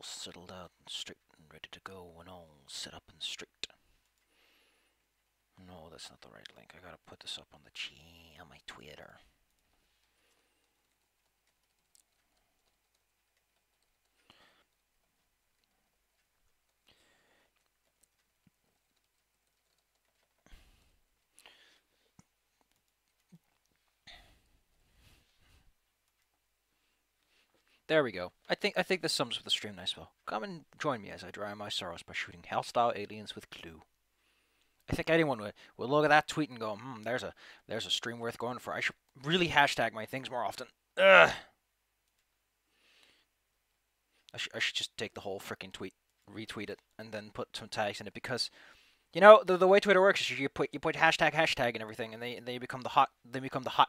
settled out and straight and ready to go and all set up and straight. No, that's not the right link. I gotta put this up on on my Twitter. There we go. I think this sums up the stream nice well. Come and join me as I dry my sorrows by shooting hostile aliens with clue. I think anyone would look at that tweet and go, there's a stream worth going for. I should really hashtag my things more often. Ugh. I should just take the whole freaking tweet, retweet it, and then put some tags in it, because you know the way Twitter works is you put hashtag and everything, and they become the hot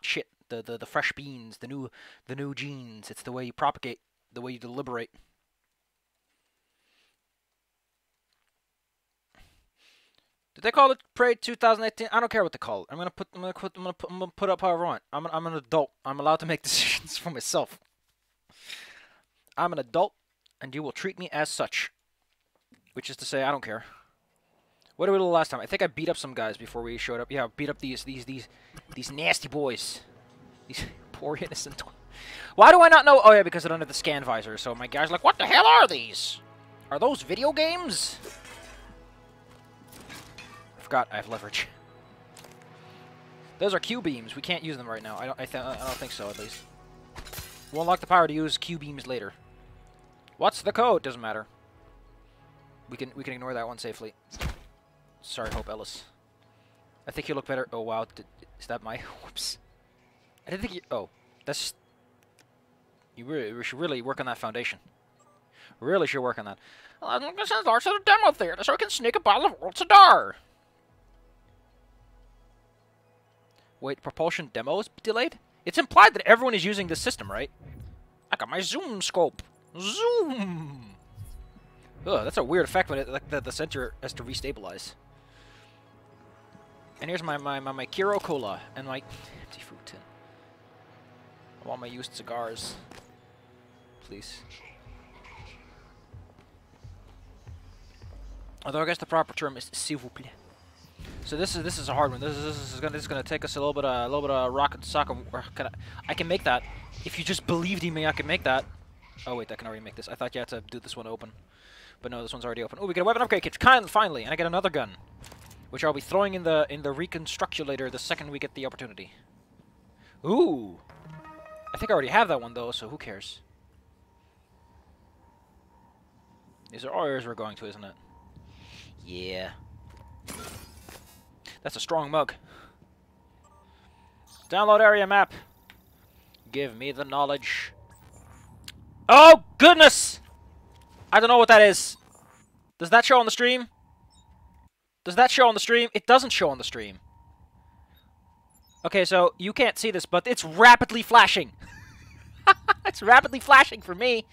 shit, the fresh beans, the new genes. It's the way you propagate, the way you deliberate. Did they call it Parade 2018? I don't care what they call it. I'm gonna put up however I want. I'm an adult. I'm allowed to make decisions for myself. I'm an adult, and you will treat me as such. Which is to say, I don't care. What did we do last time? I think I beat up some guys before we showed up. Yeah, I beat up these nasty boys. These poor innocent. Why do I not know? Oh yeah, because I don't have the scan visor. So my guy's like, "What the hell are these? Are those video games?" I forgot I have leverage. Those are Q beams. We can't use them right now. I don't think so, at least. We'll unlock the power to use Q beams later. What's the code? Doesn't matter. We can ignore that one safely. Sorry, Hope Ellis. I think you look better. Oh wow, is that my? Whoops. I didn't think you. Oh, that's. We should really work on that foundation. Really should work on that. I'm going to send Lars to the demo theater so I can sneak a bottle of World Cigar. Wait, propulsion demo is delayed? It's implied that everyone is using this system, right? I got my zoom scope. Zoom. Ugh, that's a weird effect when the center has to restabilize. And here's my Kiro Cola and my empty fruit tin. I want my used cigars, please. Although I guess the proper term is s'il vous plaît. So this is a hard one. This is gonna take us a little bit of rocket soccer. I can make that. If you just believed in me, I can make that. Oh wait, I can already make this. I thought you had to do this one open, but no, this one's already open. Oh, we get a weapon upgrade kit, finally, and I get another gun, which I'll be throwing in the reconstructulator the second we get the opportunity. Ooh, I think I already have that one though, so who cares? These are all areas we're going to, isn't it? Yeah. That's a strong mug. Download area map. Give me the knowledge. Oh, goodness! I don't know what that is. Does that show on the stream? Does that show on the stream? It doesn't show on the stream. Okay, so you can't see this, but it's rapidly flashing. It's rapidly flashing for me.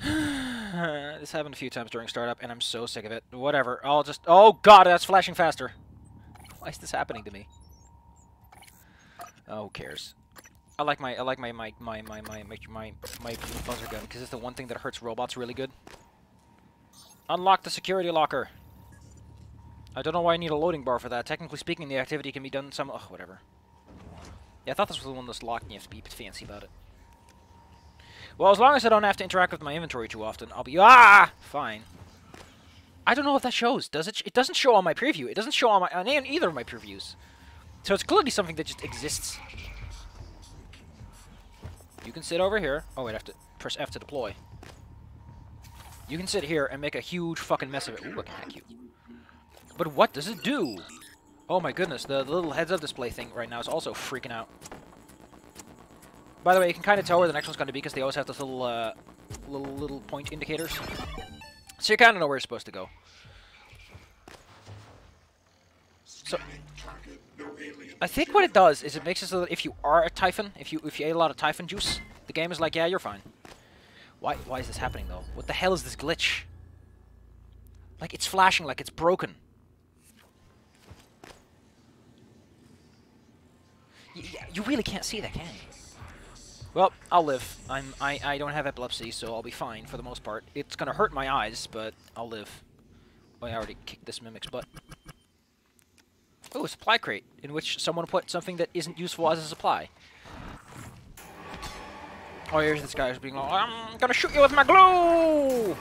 This happened a few times during startup, and I'm so sick of it. Whatever, I'll just... Oh god, that's flashing faster. Why is this happening to me? Oh, who cares? I like my buzzer gun because it's the one thing that hurts robots really good. Unlock the security locker. I don't know why I need a loading bar for that. Technically speaking, the activity can be done some... Oh, whatever. Yeah, I thought this was the one that's locked and you have to be fancy about it. Well, as long as I don't have to interact with my inventory too often, I'll be... Ah! Fine. I don't know if that shows. Does it? It doesn't show on my preview. It doesn't show on either of my previews. So it's clearly something that just exists. You can sit over here. Oh, wait, I have to press F to deploy. You can sit here and make a huge fucking mess of it. Ooh, I can hack you. But what does it do? Oh my goodness, the little heads-up display thing right now is also freaking out. By the way, you can kind of tell where the next one's going to be because they always have those little point indicators. So you kind of know where you're supposed to go. So, I think what it does is it makes it so that if you are a Typhon, if you ate a lot of Typhon juice, the game is like, yeah, you're fine. Why is this happening though? What the hell is this glitch? Like it's flashing like it's broken. You really can't see that, can you? Well, I'll live. I don't have epilepsy, so I'll be fine for the most part. It's gonna hurt my eyes, but I'll live. Oh, I already kicked this mimic's butt. Oh, a supply crate, in which someone put something that isn't useful as a supply. Oh, here's this guy who's being like, I'm gonna shoot you with my glue!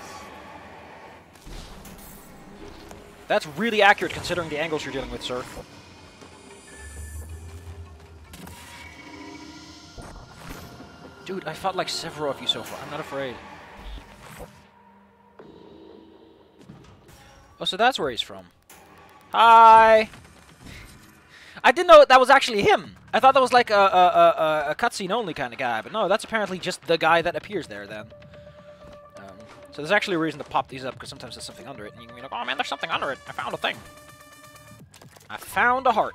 That's really accurate considering the angles you're dealing with, sir. Dude, I fought like several of you so far. I'm not afraid. Oh, so that's where he's from. Hi! I didn't know that was actually him. I thought that was like a cutscene only kind of guy, but no, that's apparently just the guy that appears there then. So there's actually a reason to pop these up, because sometimes there's something under it, and you can be like, oh man, there's something under it. I found a thing. I found a heart.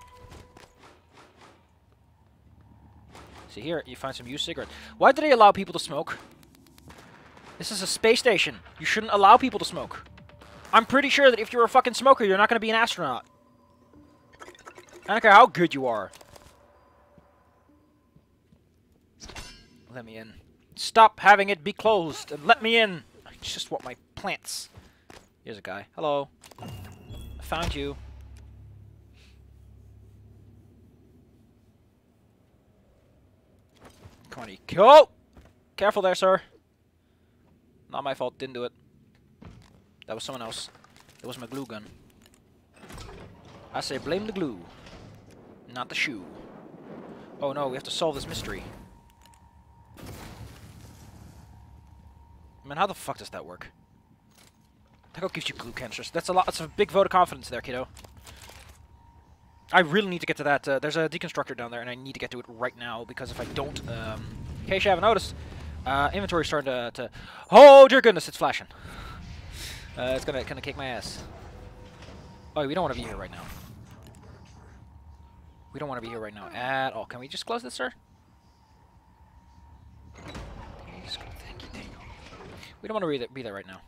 See here, you find some used cigarettes. Why do they allow people to smoke? This is a space station. You shouldn't allow people to smoke. I'm pretty sure that if you're a fucking smoker, you're not going to be an astronaut. I don't care how good you are. Let me in. Stop having it be closed and let me in. I just want my plants. Here's a guy. Hello. I found you. Come on, you. Oh! Careful there, sir. Not my fault. Didn't do it. That was someone else. It was my glue gun. I say blame the glue. Not the shoe. Oh no, we have to solve this mystery. Man, how the fuck does that work? That gives you glue canisters. That's a lot. That's a big vote of confidence there, kiddo. I really need to get to that. There's a deconstructor down there, and I need to get to it right now, because if I don't, in case you haven't noticed, inventory's starting to... Oh, dear goodness, it's flashing. It's gonna kick my ass. Oh, we don't want to be here right now. We don't want to be here right now at all. Can we just close this, sir? We don't want to be there right now.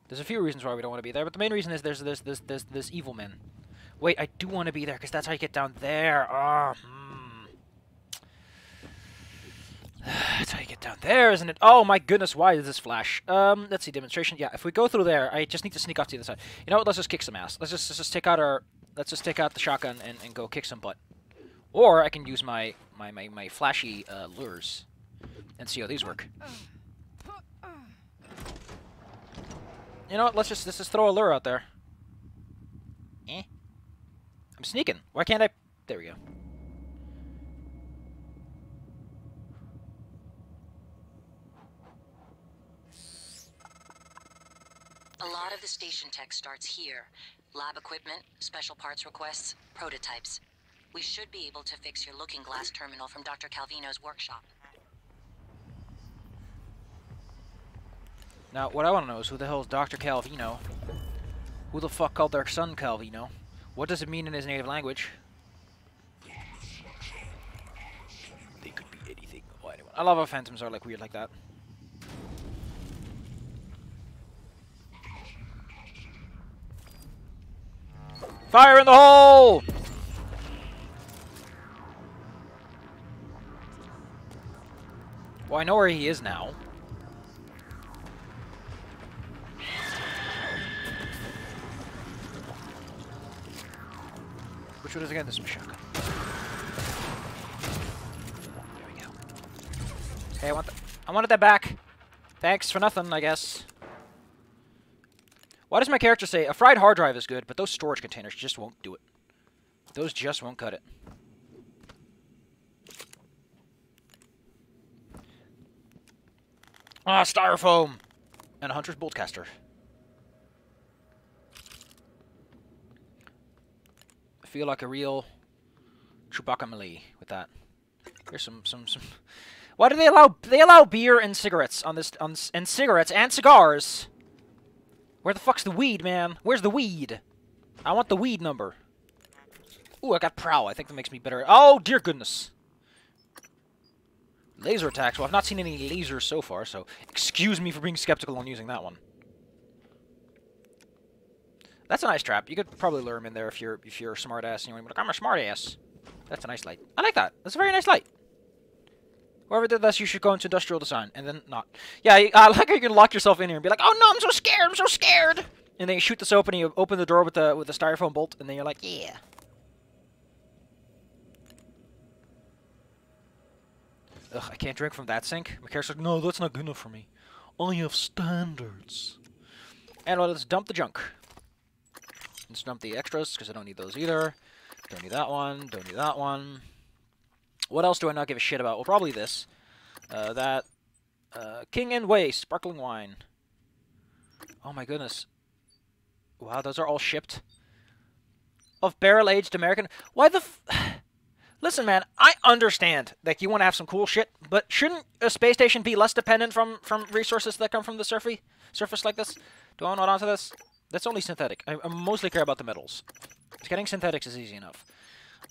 There's a few reasons why we don't want to be there, but the main reason is there's this evil man. Wait, I do want to be there, because that's how you get down there. Oh, That's how you get down there, isn't it? Oh my goodness, why does this flash? Let's see, demonstration. Yeah, if we go through there, I just need to sneak off to the other side. You know what? Let's just kick some ass. Let's just take out our... Let's just take out the shotgun and go kick some butt. Or I can use my flashy lures and see how these work. You know what? Let's just throw a lure out there. Eh? I'm sneaking. Why can't I? There we go. A lot of the station tech starts here. Lab equipment, special parts requests, prototypes. We should be able to fix your looking glass terminal from Dr. Calvino's workshop. Now, what I want to know is who the hell is Dr. Calvino? Who the fuck called their son Calvino? What does it mean in his native language? They could be anything. Oh, anyway. I love how phantoms are like weird like that. Fire in the hole! Well, I know where he is now. Which one is again? This is my shotgun. There we go. Hey, I wanted that back. Thanks for nothing, I guess. Why does my character say, a fried hard drive is good, but those storage containers just won't do it? Those just won't cut it. Ah, styrofoam! And a hunter's boltcaster. I feel like a real Chewbacca melee with that. Here's some. Why do they allow beer and cigarettes on this and cigarettes and cigars? Where the fuck's the weed, man? Where's the weed? I want the weed number. Ooh, I got prowl. I think that makes me better. Oh, dear goodness. Laser attacks. Well, I've not seen any lasers so far, so excuse me for being skeptical on using that one. That's a nice trap. You could probably lure him in there if you're a smart ass. And you're like, I'm a smart ass. That's a nice light. I like that. That's a very nice light. Whoever did this, you should go into industrial design, and then not. Yeah, I like how you can lock yourself in here and be like, oh no, I'm so scared, I'm so scared! And then you shoot this open, and you open the door with the styrofoam bolt, and then you're like, yeah. Ugh, I can't drink from that sink. My character's like, no, that's not good enough for me. I have standards. And well, let's dump the junk. Let's dump the extras, because I don't need those either. Don't need that one, don't need that one. What else do I not give a shit about? Well, probably this. King and Way, sparkling wine. Oh my goodness. Wow, those are all shipped. Of barrel-aged American... Why the f... Listen, man, I understand that you want to have some cool shit, but shouldn't a space station be less dependent from resources that come from the surface like this? Do I want onto this? That's only synthetic. I mostly care about the metals. Getting synthetics is easy enough.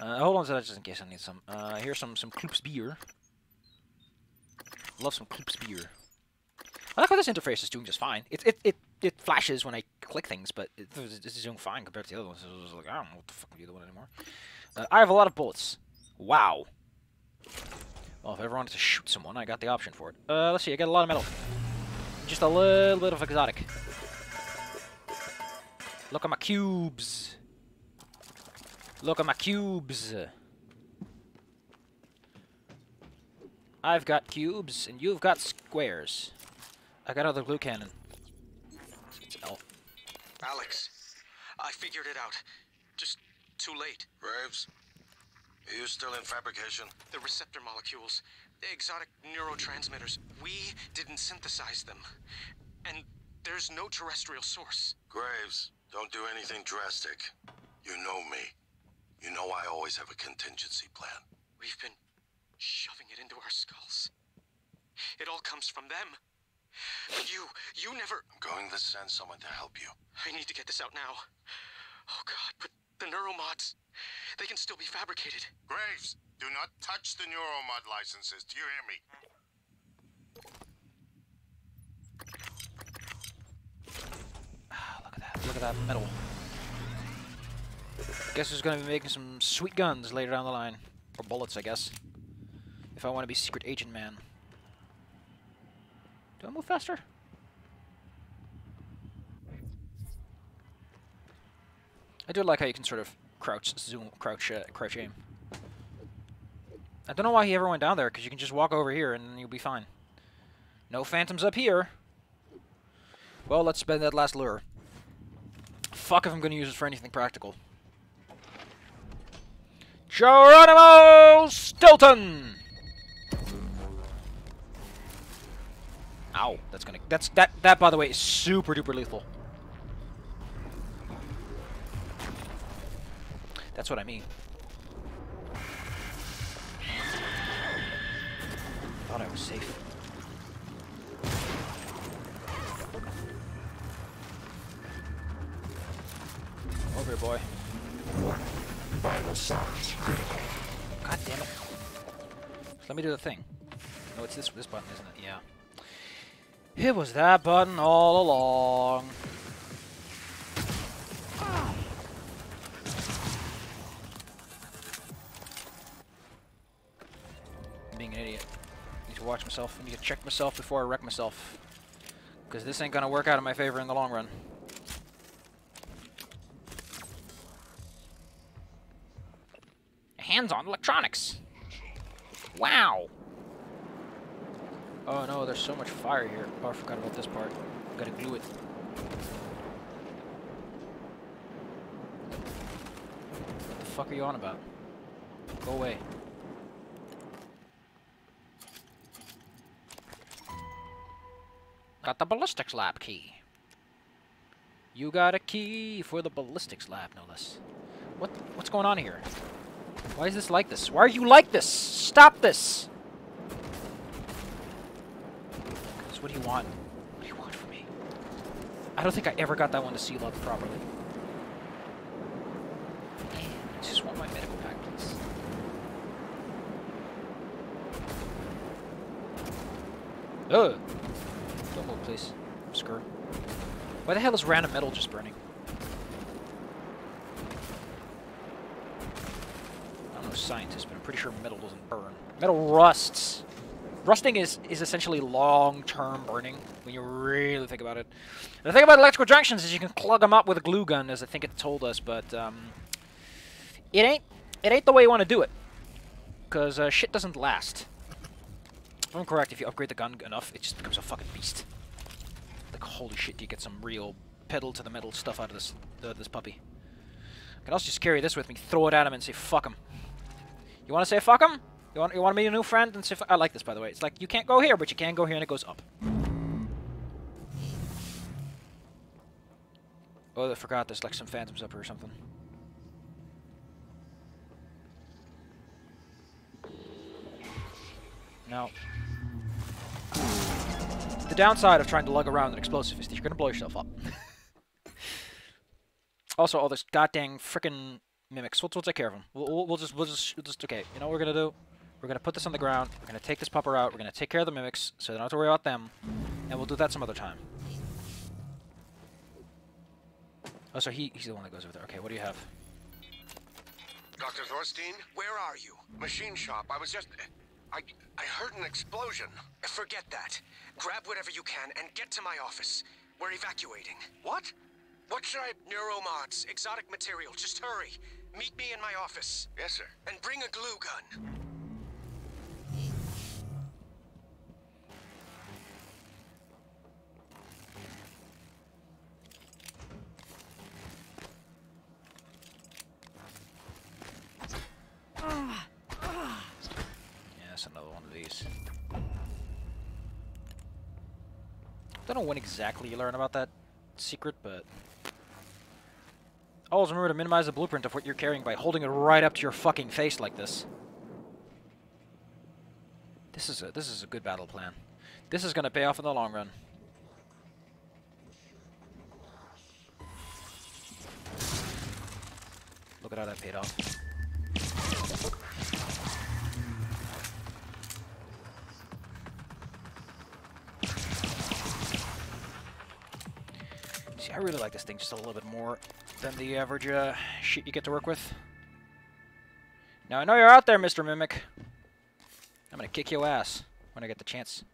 Hold on to that just in case I need some. Here's some Kloop's beer. Love some Kloop's beer. I like how this interface is doing just fine. It flashes when I click things, but this is doing fine compared to the other ones. I was like, I don't know what the fuck the other one anymore. I have a lot of bullets. Wow. Well, if I ever wanted to shoot someone, I got the option for it. Let's see, I got a lot of metal. Just a little bit of exotic. Look at my cubes. Look at my cubes. I've got cubes, and you've got squares. I got another glue cannon. It's L. Alex, I figured it out. Just too late. Graves, are you still in fabrication? The receptor molecules, the exotic neurotransmitters, we didn't synthesize them. And there's no terrestrial source. Graves, don't do anything drastic. You know me. You know I always have a contingency plan. We've been shoving it into our skulls. It all comes from them. But you never... I'm going to send someone to help you. I need to get this out now. Oh God, but the neuromods, they can still be fabricated. Graves, do not touch the neuromod licenses. Do you hear me? Look at that. Look at that metal. Guess who's going to be making some sweet guns later down the line. Or bullets, I guess. If I want to be secret agent man. Do I move faster? I do like how you can sort of crouch, zoom, crouch aim. I don't know why he ever went down there, because you can just walk over here and you'll be fine. No phantoms up here. Well, let's spend that last lure. Fuck if I'm going to use it for anything practical. Geronimo Stilton! Ow, that by the way is super duper lethal. That's what I mean. Thought I was safe. Over here, boy. God damn it. Let me do the thing. No, it's this button, isn't it? Yeah. It was that button all along. I'm being an idiot. I need to watch myself. I need to check myself before I wreck myself. Because this ain't gonna work out in my favor in the long run. Hands-on electronics. Wow. Oh no, there's so much fire here. Oh, I forgot about this part. Gotta glue it. What the fuck are you on about? Go away. Got the ballistics lab key. You got a key for the ballistics lab, no less. What's going on here? Why is this like this? Why are you like this? Stop this! What do you want? What do you want from me? I don't think I ever got that one to seal up properly. Man, I just want my medical pack, please. Ugh! Don't move, please. Screw. Why the hell is random metal just burning? I'm no scientist, but I'm pretty sure metal doesn't burn. Metal rusts! Rusting is essentially long-term burning when you really think about it. And the thing about electrical junctions is you can plug them up with a glue gun, as I think it told us, but it ain't the way you want to do it, because shit doesn't last. If I'm correct, if you upgrade the gun enough, it just becomes a fucking beast. Like, holy shit, you get some real pedal-to-the-metal stuff out of this puppy. I can also just carry this with me, throw it at him, and say, fuck him. You want to say fuck him? You want to meet a new friend and say I like this, by the way. It's like, you can't go here, but you can go here, and it goes up. Oh, I forgot there's like some phantoms up here or something. Now, the downside of trying to lug around an explosive is that you're gonna blow yourself up. Also, all this goddamn frickin' mimics. We'll take care of them. We'll just okay. You know what we're gonna do? We're gonna put this on the ground. We're gonna take this pupper out. We're gonna take care of the mimics, so they don't have to worry about them, and we'll do that some other time. Oh, so he's the one that goes over there. Okay, what do you have? Dr. Thorstein, where are you? Machine shop. I was just... I heard an explosion. Forget that. Grab whatever you can and get to my office. We're evacuating. What? What should I... Neuromods, exotic material. Just hurry. Meet me in my office. Yes, sir. And bring a glue gun. Yes, another one of these. Don't know when exactly you learn about that secret, but always remember to minimize the blueprint of what you're carrying by holding it right up to your fucking face like this. This is a good battle plan. This is gonna pay off in the long run. Look at how that paid off. See, I really like this thing just a little bit more than the average shit you get to work with. Now, I know you're out there, Mr. Mimic. I'm gonna kick your ass when I get the chance.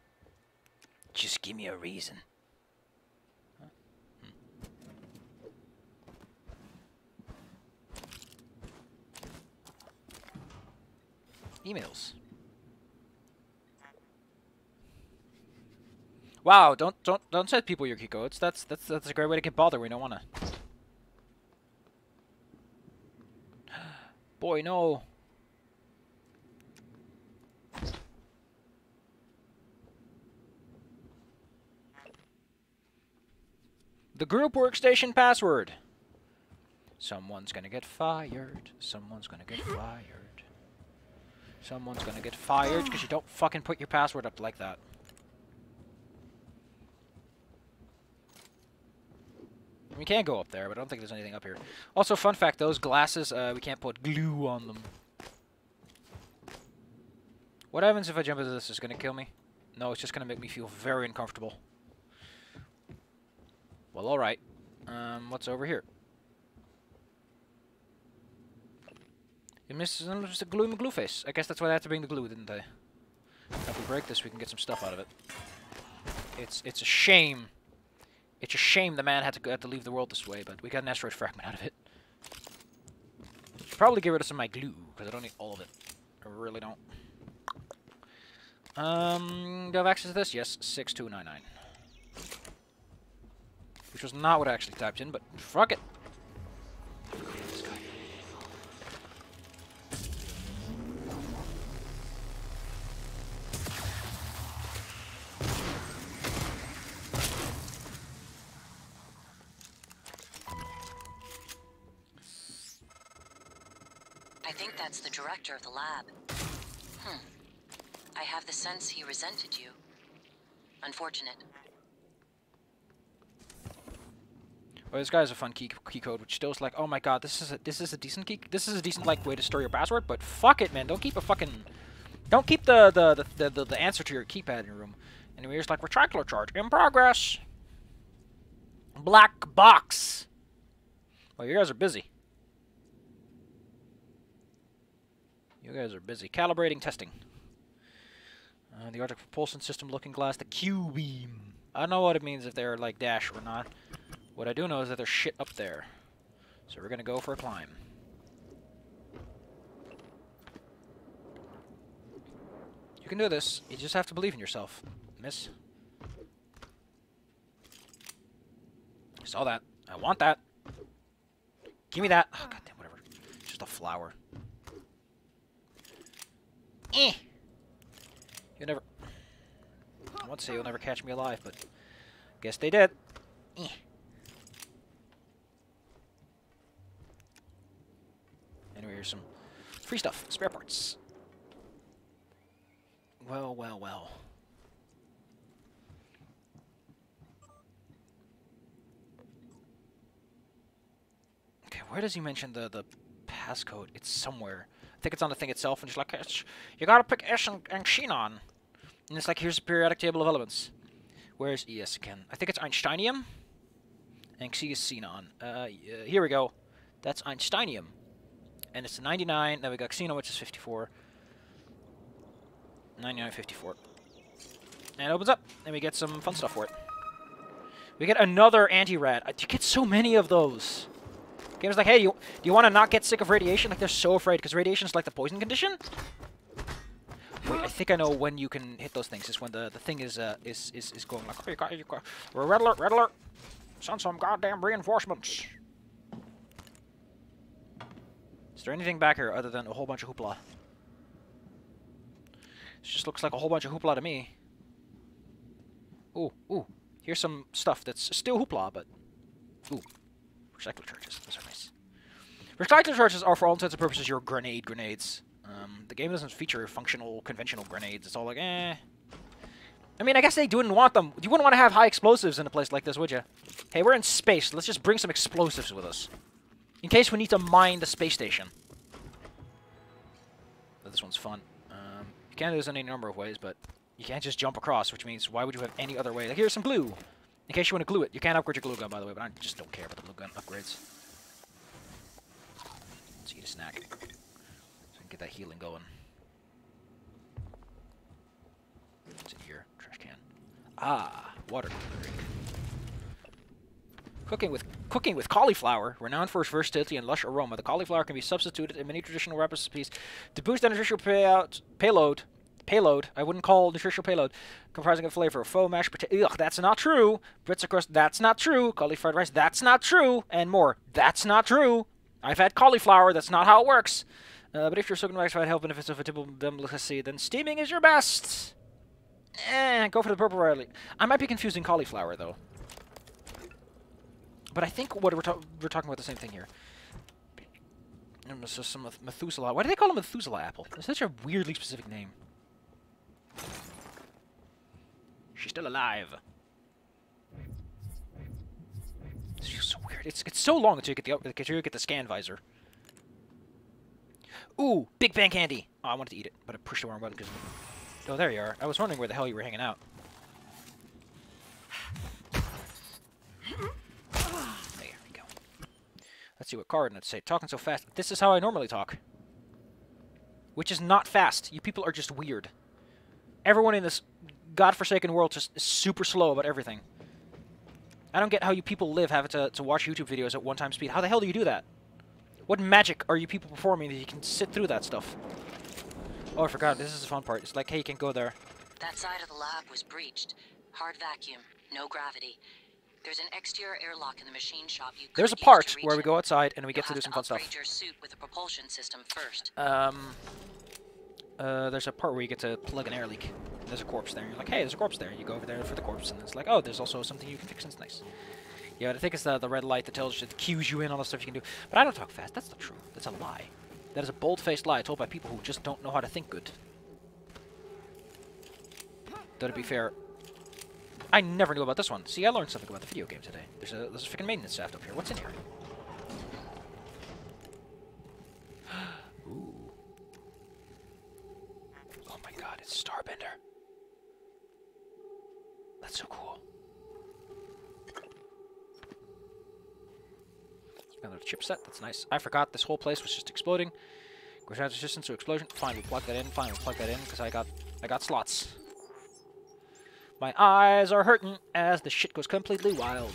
Just give me a reason. Huh? Emails. Wow, don't send people your key codes. That's a great way to get bothered. We don't wanna. Boy, no. The group workstation password. Someone's gonna get fired. Someone's gonna get fired. Someone's gonna get fired because you don't fucking put your password up like that. We can go up there, but I don't think there's anything up here. Also, fun fact, those glasses, we can't put glue on them. What happens if I jump into this? Is it gonna kill me? No, it's just gonna make me feel very uncomfortable. Well, alright. What's over here? You missed a glue face. I guess that's why they had to bring the glue, didn't they? If we break this, we can get some stuff out of it. It's a shame. It's a shame the man had to leave the world this way, but we got an asteroid fragment out of it. Should probably get rid of some of my glue, because I don't need all of it. I really don't. Do I have access to this? Yes, 6299. Which was not what I actually typed in, but fuck it. This guy. I think that's the director of the lab. I have the sense he resented you. Unfortunate. Well, this guy has a fun key code, which still is like, oh my god, this is a decent key. This is a decent like way to store your password. But fuck it, man, don't keep the answer to your keypad in your room. Anyway, here's like retractor charge in progress. Black box. Well, you guys are busy. You guys are busy calibrating testing. The Arctic propulsion system looking glass, the Q-beam. I don't know what it means if they're like dash or not. What I do know is that there's shit up there. So we're gonna go for a climb. You can do this. You just have to believe in yourself, miss. Saw that. I want that. Give me that. Oh, goddamn, whatever. Just a flower. Eh. You'll never... I want to say you'll never catch me alive, but... guess they did. Eh. Anyway, here's some free stuff. Spare parts. Well, well, well. Okay, where does he mention the passcode? It's somewhere. I think it's on the thing itself, and it's like, you gotta pick S and xenon. And it's like, here's a periodic table of elements. Where's ES again? I think it's Einsteinium. And Xi is xenon. Here we go. That's Einsteinium. And it's 99. Now we got xenon, which is 54. 9954. And it opens up, and we get some fun stuff for it. We get another anti-rad. You get so many of those. Game's like, hey, do you want to not get sick of radiation? Like, they're so afraid, because radiation's like the poison condition. Wait, I think I know when you can hit those things. It's when the thing is going like, oh, you got, red alert. Send some goddamn reinforcements. Is there anything back here other than a whole bunch of hoopla? This just looks like a whole bunch of hoopla to me. Ooh, ooh. Here's some stuff that's still hoopla, but... ooh. Recycler charges. Those are nice. Recycler charges are, for all intents and purposes, your grenades. The game doesn't feature functional, conventional grenades. It's all like, eh. I mean, I guess they wouldn't want them. You wouldn't want to have high explosives in a place like this, would you? Hey, we're in space. Let's just bring some explosives with us. In case we need to mine the space station. But this one's fun. You can do this in any number of ways, but you can't just jump across, which means why would you have any other way? Like, here's some glue. In case you want to glue it. You can't upgrade your glue gun, by the way, but I just don't care about the glue gun upgrades. Let's eat a snack. So I can get that healing going. What's in here? Trash can. Ah, water. Cooking with cauliflower, renowned for its versatility and lush aroma, the cauliflower can be substituted in many traditional recipes to boost the nutritional payload. I wouldn't call nutritional payload, comprising of flavor. Faux mashed potato. Ugh, that's not true. Britza crust. That's not true. Cauliflower rice. That's not true. And more. That's not true. I've had cauliflower. That's not how it works. But if you're soaking maximize health benefits of a typical delicacy, then steaming is your best. Go for the purple rarely. I might be confusing cauliflower though. But I think what we're talking about the same thing here. So some Methuselah. Why do they call it Methuselah apple? It's such a weirdly specific name. She's still alive. This feels so weird. It's so long until you get the scan visor. Ooh, Big Bang candy. Oh, I wanted to eat it, but I pushed the wrong button because. Oh, there you are. I was wondering where the hell you were hanging out. Let's see what coordinates say. Talking so fast. This is how I normally talk. Which is not fast. You people are just weird. Everyone in this godforsaken world just is super slow about everything. I don't get how you people live having to watch YouTube videos at one-time speed. How the hell do you do that? What magic are you people performing that you can sit through that stuff? Oh, I forgot. This is the fun part. It's like, hey, you can go there. That side of the lab was breached. Hard vacuum. No gravity. There's an exterior airlock in the machine shop. There's a part where we go outside and we get to do some fun stuff. Upgrade your suit with a propulsion system first. There's a part where you get to plug an air leak. There's a corpse there. And you're like, hey, there's a corpse there. You go over there for the corpse, and it's like, oh, there's also something you can fix, and it's nice. Yeah, I think it's the red light that tells you, that cues you in on the stuff you can do. But I don't talk fast. That's not true. That's a lie. That is a bold-faced lie told by people who just don't know how to think good. Though to be fair, I never knew about this one. See, I learned something about the video game today. There's a freaking maintenance shaft up here. What's in here? Ooh. Oh my god, it's Starbender. That's so cool. Another chipset. That's nice. I forgot this whole place was just exploding. Resistance to explosion. Fine, we plug that in. Fine, we plug that in because I got slots. My eyes are hurting as the shit goes completely wild.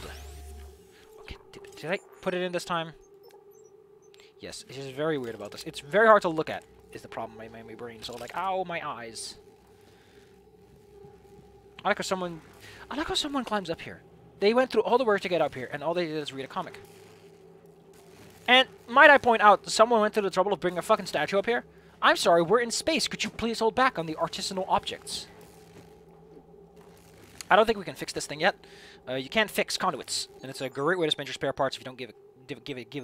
Okay, did I put it in this time? Yes, it's just very weird about this. It's very hard to look at, is the problem with my brain. So, like, ow, my eyes. I like how someone climbs up here. They went through all the work to get up here, and all they did is read a comic. And might I point out, someone went to the trouble of bringing a fucking statue up here? I'm sorry, we're in space. Could you please hold back on the artisanal objects? I don't think we can fix this thing yet. You can't fix conduits, and it's a great way to spend your spare parts if you don't give a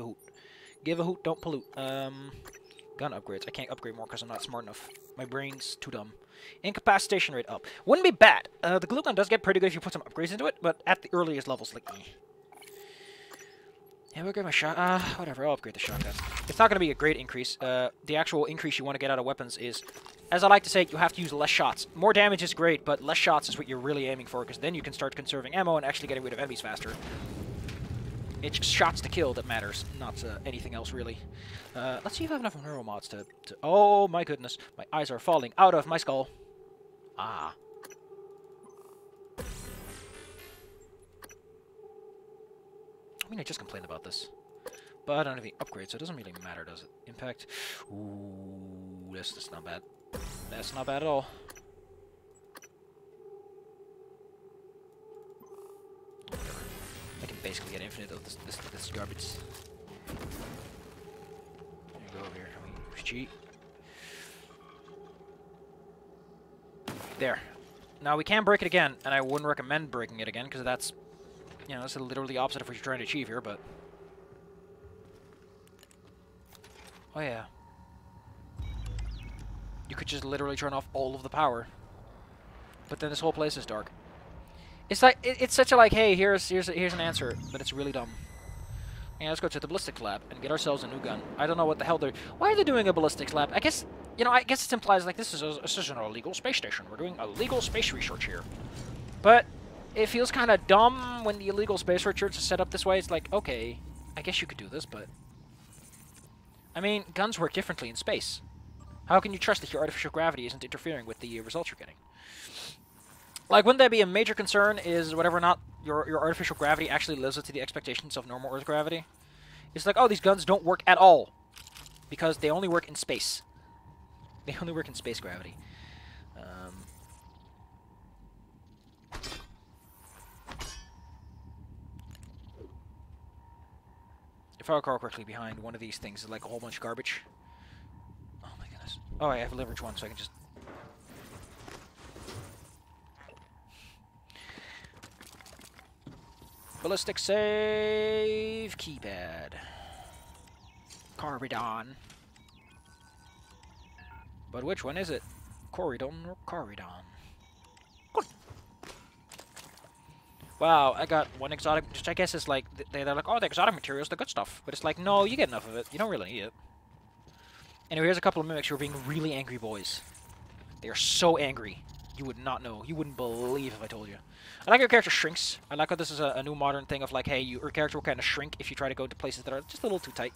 hoot. Give a hoot, don't pollute. Gun upgrades. I can't upgrade more because I'm not smart enough. My brain's too dumb. Incapacitation rate up. Wouldn't be bad. The glue gun does get pretty good if you put some upgrades into it, but at the earliest levels, like me. Yeah, we'll upgrade my shot. Whatever, I'll upgrade the shotgun. It's not going to be a great increase. The actual increase you want to get out of weapons is, as I like to say, you have to use less shots. More damage is great, but less shots is what you're really aiming for, because then you can start conserving ammo and actually getting rid of enemies faster. It's shots to kill that matters, not anything else, really. Let's see if I have enough neuromods to... Oh, my goodness. My eyes are falling out of my skull. Ah. I mean, I just complained about this. But I don't have any upgrades, so it doesn't really matter, does it? Impact. Ooh, that's not bad. That's not bad at all. I can basically get infinite of this garbage. There you go over here. Cheat. There. Now we can break it again, and I wouldn't recommend breaking it again because that's, you know, that's literally the opposite of what you're trying to achieve here. But oh yeah, you could just literally turn off all of the power, but then this whole place is dark. It's like it's such a like, hey, here's an answer, but it's really dumb. Yeah, let's go to the ballistics lab and get ourselves a new gun. I don't know what the hell they're... Why are they doing a ballistics lab? I guess, you know, I guess it implies like this is an illegal space station. We're doing illegal space research here. But it feels kind of dumb when the illegal space research is set up this way. It's like, okay, I guess you could do this, but... I mean, guns work differently in space. How can you trust that your artificial gravity isn't interfering with the results you're getting? Like, wouldn't that be a major concern, is whatever or not your artificial gravity actually lives up to the expectations of normal Earth gravity? It's like, oh, these guns don't work at all. Because they only work in space. They only work in space gravity. If I recall correctly, behind one of these things is like a whole bunch of garbage. Oh my goodness. Oh, I have a leverage one, so I can just... Ballistic save keypad. Corridon. But which one is it? Corridon or Corridon? Good. Wow, I got one exotic, which I guess is like, they're like, oh, the exotic material's the good stuff. But it's like, no, you get enough of it. You don't really need it. Anyway, here's a couple of mimics who are being really angry boys. They are so angry. You would not know. You wouldn't believe if I told you. I like your character shrinks. I like how this is a new modern thing of like, hey, your character will kind of shrink if you try to go into places that are just a little too tight.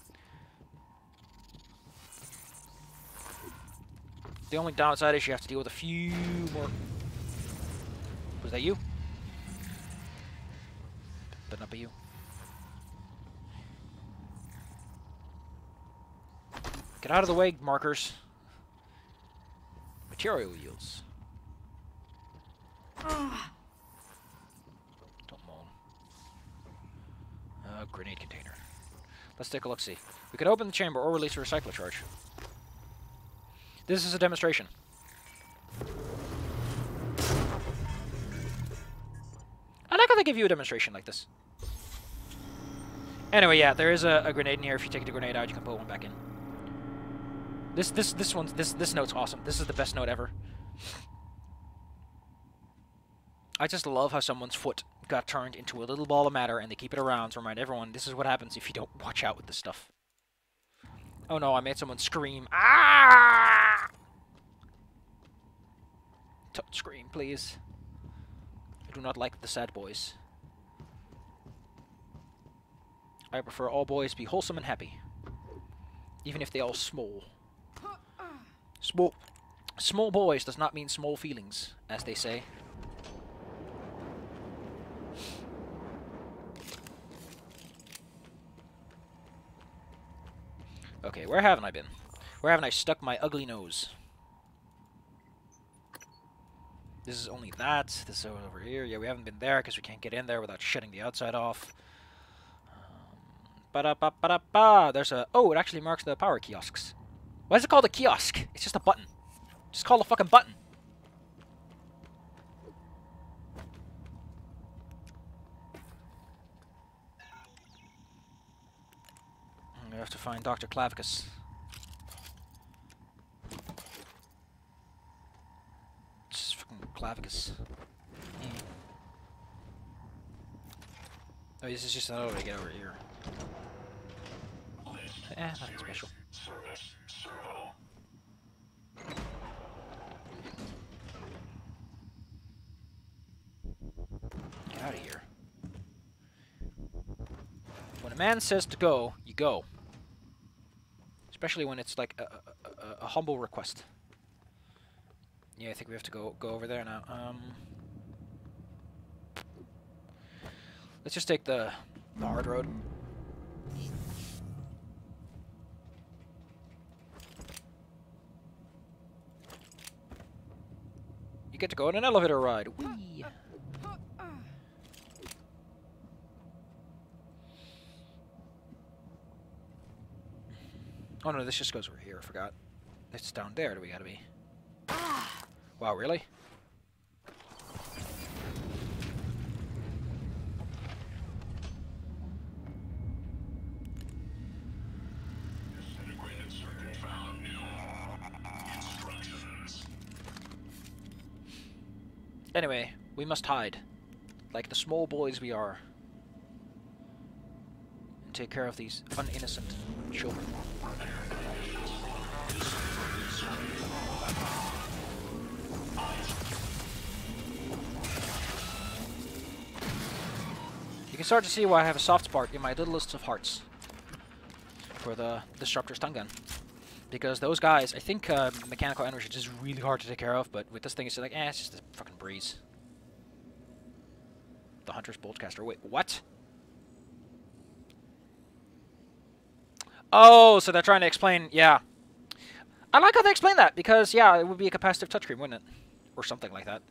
The only downside is you have to deal with a few more... Was that you? But not be you. Get out of the way, markers. Material yields. Don't moan. Grenade container. Let's take a look-see. We could open the chamber or release a recycler charge. This is a demonstration. I like how they give you a demonstration like this. Anyway, yeah, there is a grenade in here. If you take the grenade out, you can put one back in. This note's awesome. This is the best note ever. I just love how someone's foot got turned into a little ball of matter and they keep it around to remind everyone this is what happens if you don't watch out with this stuff. Oh no, I made someone scream. Ah! Touch screen, please. I do not like the sad boys. I prefer all boys be wholesome and happy. Even if they all small. Small boys does not mean small feelings, as they say. Okay, where haven't I been? Where haven't I stuck my ugly nose? This is only that. This is over here. Yeah, we haven't been there because we can't get in there without shutting the outside off. Ba-da-ba-ba-da-ba! There's a... Oh, it actually marks the power kiosks. Why is it called a kiosk? It's just a button. Just call it a fucking button. We have to find Dr. Clavicus. Just fucking Clavicus. Oh, this is just another way to get over here. Nothing special. Get out of here. When a man says to go, you go. Especially when it's like a humble request. Yeah, I think we have to go over there now. Let's just take the hard road. You get to go on an elevator ride. Whee! Oh no, this just goes over here. I forgot. It's down there. Do we gotta be? Wow, really? Anyway, we must hide, like the small boys we are, and take care of these uninnocent children. You can start to see why I have a soft spot in my little list of hearts for the Disruptor stun gun. Because those guys, I think mechanical energy is just really hard to take care of, but with this thing it's like, it's just a fucking breeze. The Hunter's Boltcaster. Wait, what? Oh, so they're trying to explain, yeah. I like how they explain that, because, yeah, it would be a capacitive touchscreen, wouldn't it? Or something like that.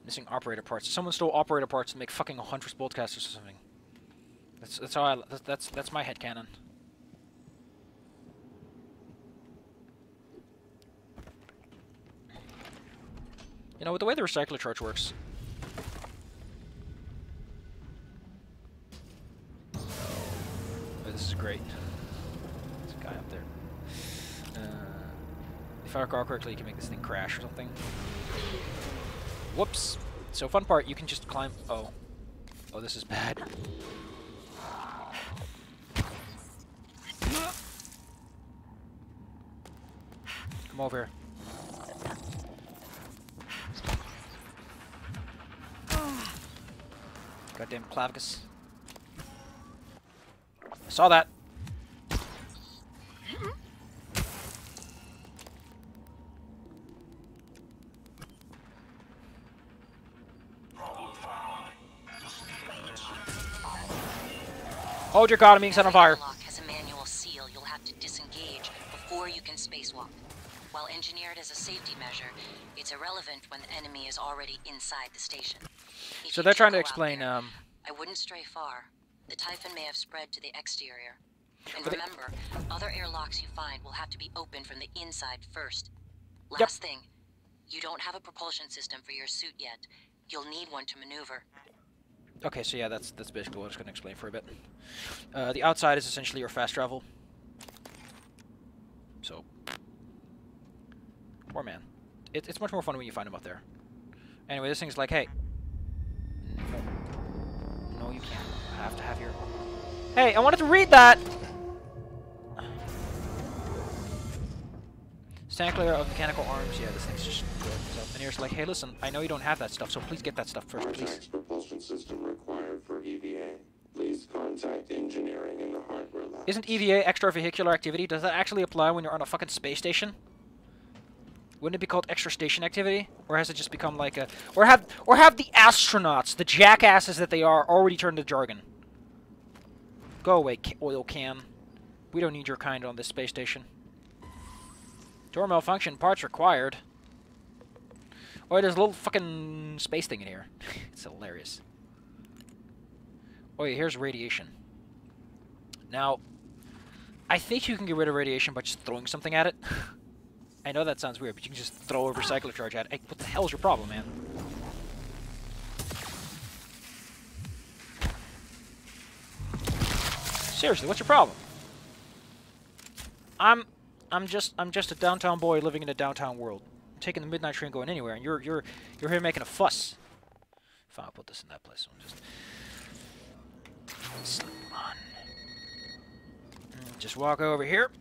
Missing operator parts. Someone stole operator parts to make fucking Hunter's Boltcasters or something. That's how that's my headcanon. You know, with the way the recycler charge works. Oh, this is great. There's a guy up there. If I recall correctly, you can make this thing crash or something. Whoops. So fun part, you can just climb. Oh. Oh, this is bad. Come over here. Goddamn Clavicus. I saw that. Oh dear God, I'm being set on fire. The lock has a manual seal you'll have to disengage before you can spacewalk. While engineered as a safety measure, it's irrelevant when the enemy is already inside the station. So they're trying to explain, I wouldn't stray far. The Typhon may have spread to the exterior. And remember, other airlocks you find will have to be opened from the inside first. Last thing, you don't have a propulsion system for your suit yet. You'll need one to maneuver. Okay, so yeah, that's basically what I was going to explain for a bit. The outside is essentially your fast travel. So, poor man. It's much more fun when you find him up there. Anyway, this thing's like, hey. No, you can't. I have to have your... Hey, I wanted to read that! Stand clear of mechanical arms. Yeah, this thing's just good. So, and here's like, hey, listen, I know you don't have that stuff, so please get that stuff first, please. Next propulsion system required for EVA. Please contact engineering in the hardware lab. Isn't EVA extravehicular activity? Does that actually apply when you're on a fucking space station? Wouldn't it be called extra station activity? Or has it just become like a... Or have the astronauts, the jackasses that they are, already turned to jargon? Go away, oil can. We don't need your kind on this space station. Door malfunction, parts required. Oh, there's a little fucking space thing in here. It's hilarious. Oh yeah, here's radiation. Now, I think you can get rid of radiation by just throwing something at it. I know that sounds weird, but you can just throw a recycler charge at it. Hey, what the hell's your problem, man? Seriously, what's your problem? I'm just a downtown boy living in a downtown world. I'm taking the midnight train going anywhere, and you're here making a fuss. Fine, I'll put this in that place. So just slip on. Just walk over here.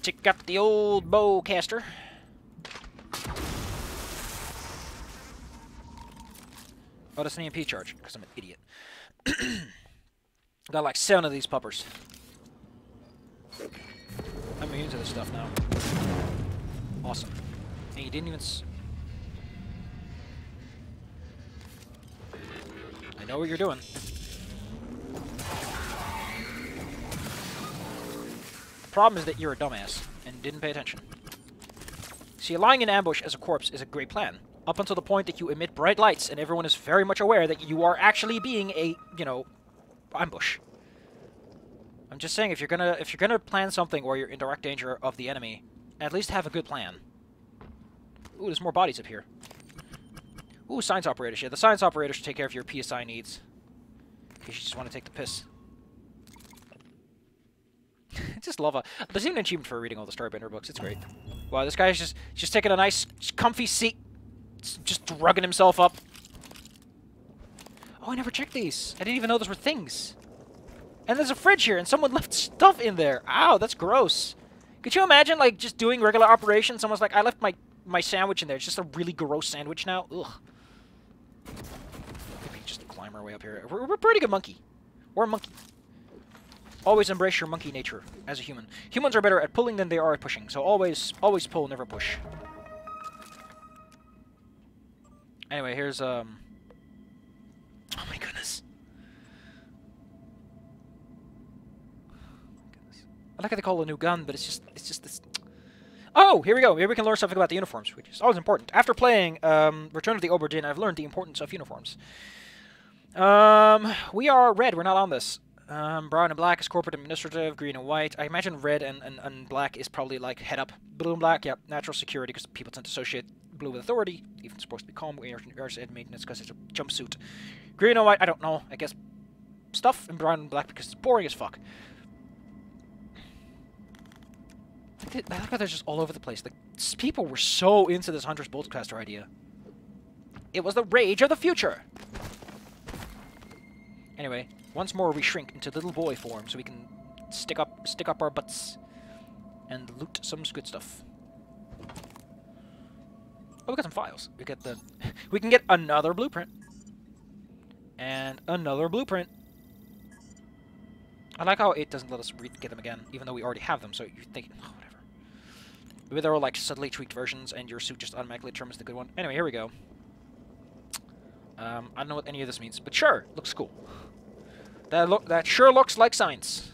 Check out the old bowcaster. Oh, that's an EMP charge, because I'm an idiot. Got like 7 of these puppers. I'm immune to this stuff now. Awesome. And you didn't even I know what you're doing. The problem is that you're a dumbass and didn't pay attention. See, lying in ambush as a corpse is a great plan. Up until the point that you emit bright lights and everyone is very much aware that you are actually being a, you know, ambush. I'm just saying, if you're gonna plan something where you're in direct danger of the enemy, at least have a good plan. Ooh, there's more bodies up here. Ooh, science operators. Yeah, the science operator should take care of your PSI needs. In case you just want to take the piss. I just love there's even an achievement for reading all the Starbender books. It's great. Wow, this guy's just taking a nice, comfy seat. Just drugging himself up. Oh, I never checked these. I didn't even know those were things. And there's a fridge here, and someone left stuff in there. Ow, that's gross. Could you imagine, like, just doing regular operations? Someone's like, I left my sandwich in there. It's just a really gross sandwich now. Ugh. Maybe just climb our way up here. We're a pretty good monkey. We're a monkey. Always embrace your monkey nature as a human. Humans are better at pulling than they are at pushing, so always pull, never push. Anyway, here's, oh my goodness. I like how they call it a new gun, but it's just this. Oh, here we go. Here we can learn something about the uniforms, which is always important. After playing Return of the Obra Dinn, I've learned the importance of uniforms. We are red. We're not on this. Brown and black is corporate administrative. Green and white. I imagine red and black is probably like head up. Blue and black, yeah, natural security, because people tend to associate blue with authority. Even supposed to be calm. Ours is maintenance because it's a jumpsuit. Green and white, I don't know. I guess stuff. And brown and black because it's boring as fuck. I like how they're just all over the place. Like, people were so into this Hunter's Boltcaster idea. It was the rage of the future. Anyway, once more we shrink into little boy form so we can stick up our butts and loot some good stuff. Oh, we got some files. We can get another blueprint and another blueprint. I like how it doesn't let us get them again, even though we already have them. So you're thinking, oh, whatever. Maybe there are like subtly tweaked versions, and your suit just automatically determines the good one. Anyway, here we go. I don't know what any of this means, but sure, looks cool. That sure looks like science.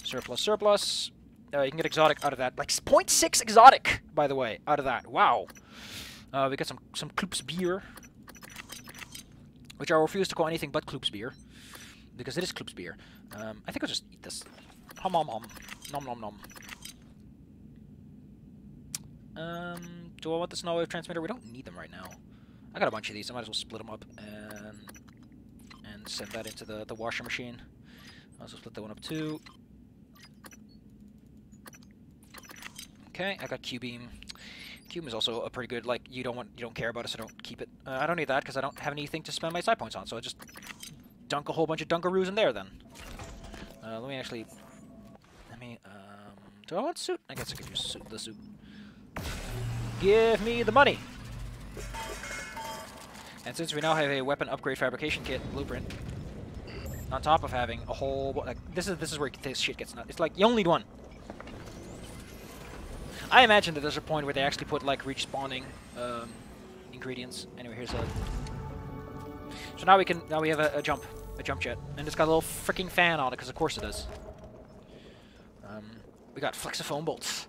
Surplus. You can get exotic out of that, like 0.6 exotic, by the way, out of that. Wow. We got some Kloops beer, which I refuse to call anything but Kloops beer, because it is Kloops beer. I think I'll just eat this. Hum hum hum. Nom nom nom. Do I want the snow wave transmitter? We don't need them right now. I got a bunch of these. I might as well split them up and send that into the washer machine. I'll also split that one up too. Okay, I got Q-beam. Q-beam is also a pretty good, like, you don't care about it, so don't keep it. I don't need that because I don't have anything to spend my side points on, so I just dunk a whole bunch of Dunkaroos in there then. Let me do I want suit? I guess I could use the suit. Give me the money! And since we now have a weapon upgrade fabrication kit blueprint, on top of having a whole, like, this is where this shit gets nuts. It's like you only need one. I imagine that there's a point where they actually put like respawning ingredients. Anyway, here's a. So now we have a jump. A jump jet. And it's got a little freaking fan on it, because of course it does. We got flexifoam bolts.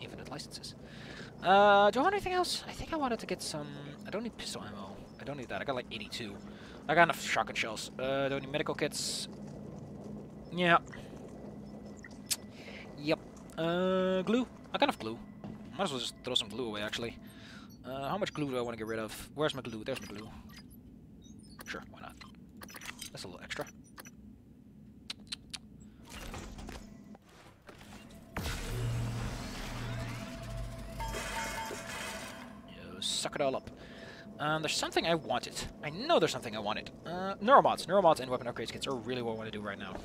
Infinite licenses. Do I want anything else? I think I wanted to get some... I don't need pistol ammo. I don't need that. I got like 82. I got enough shotgun shells. Don't need medical kits. Yeah. Yep. Glue. I got enough glue. Might as well just throw some glue away, actually. How much glue do I want to get rid of? Where's my glue? There's my glue. Sure, why not? That's a little extra. Suck it all up. There's something I wanted. I know there's something I wanted. Neuromods. Neuromods and weapon upgrades kits are really what I want to do right now.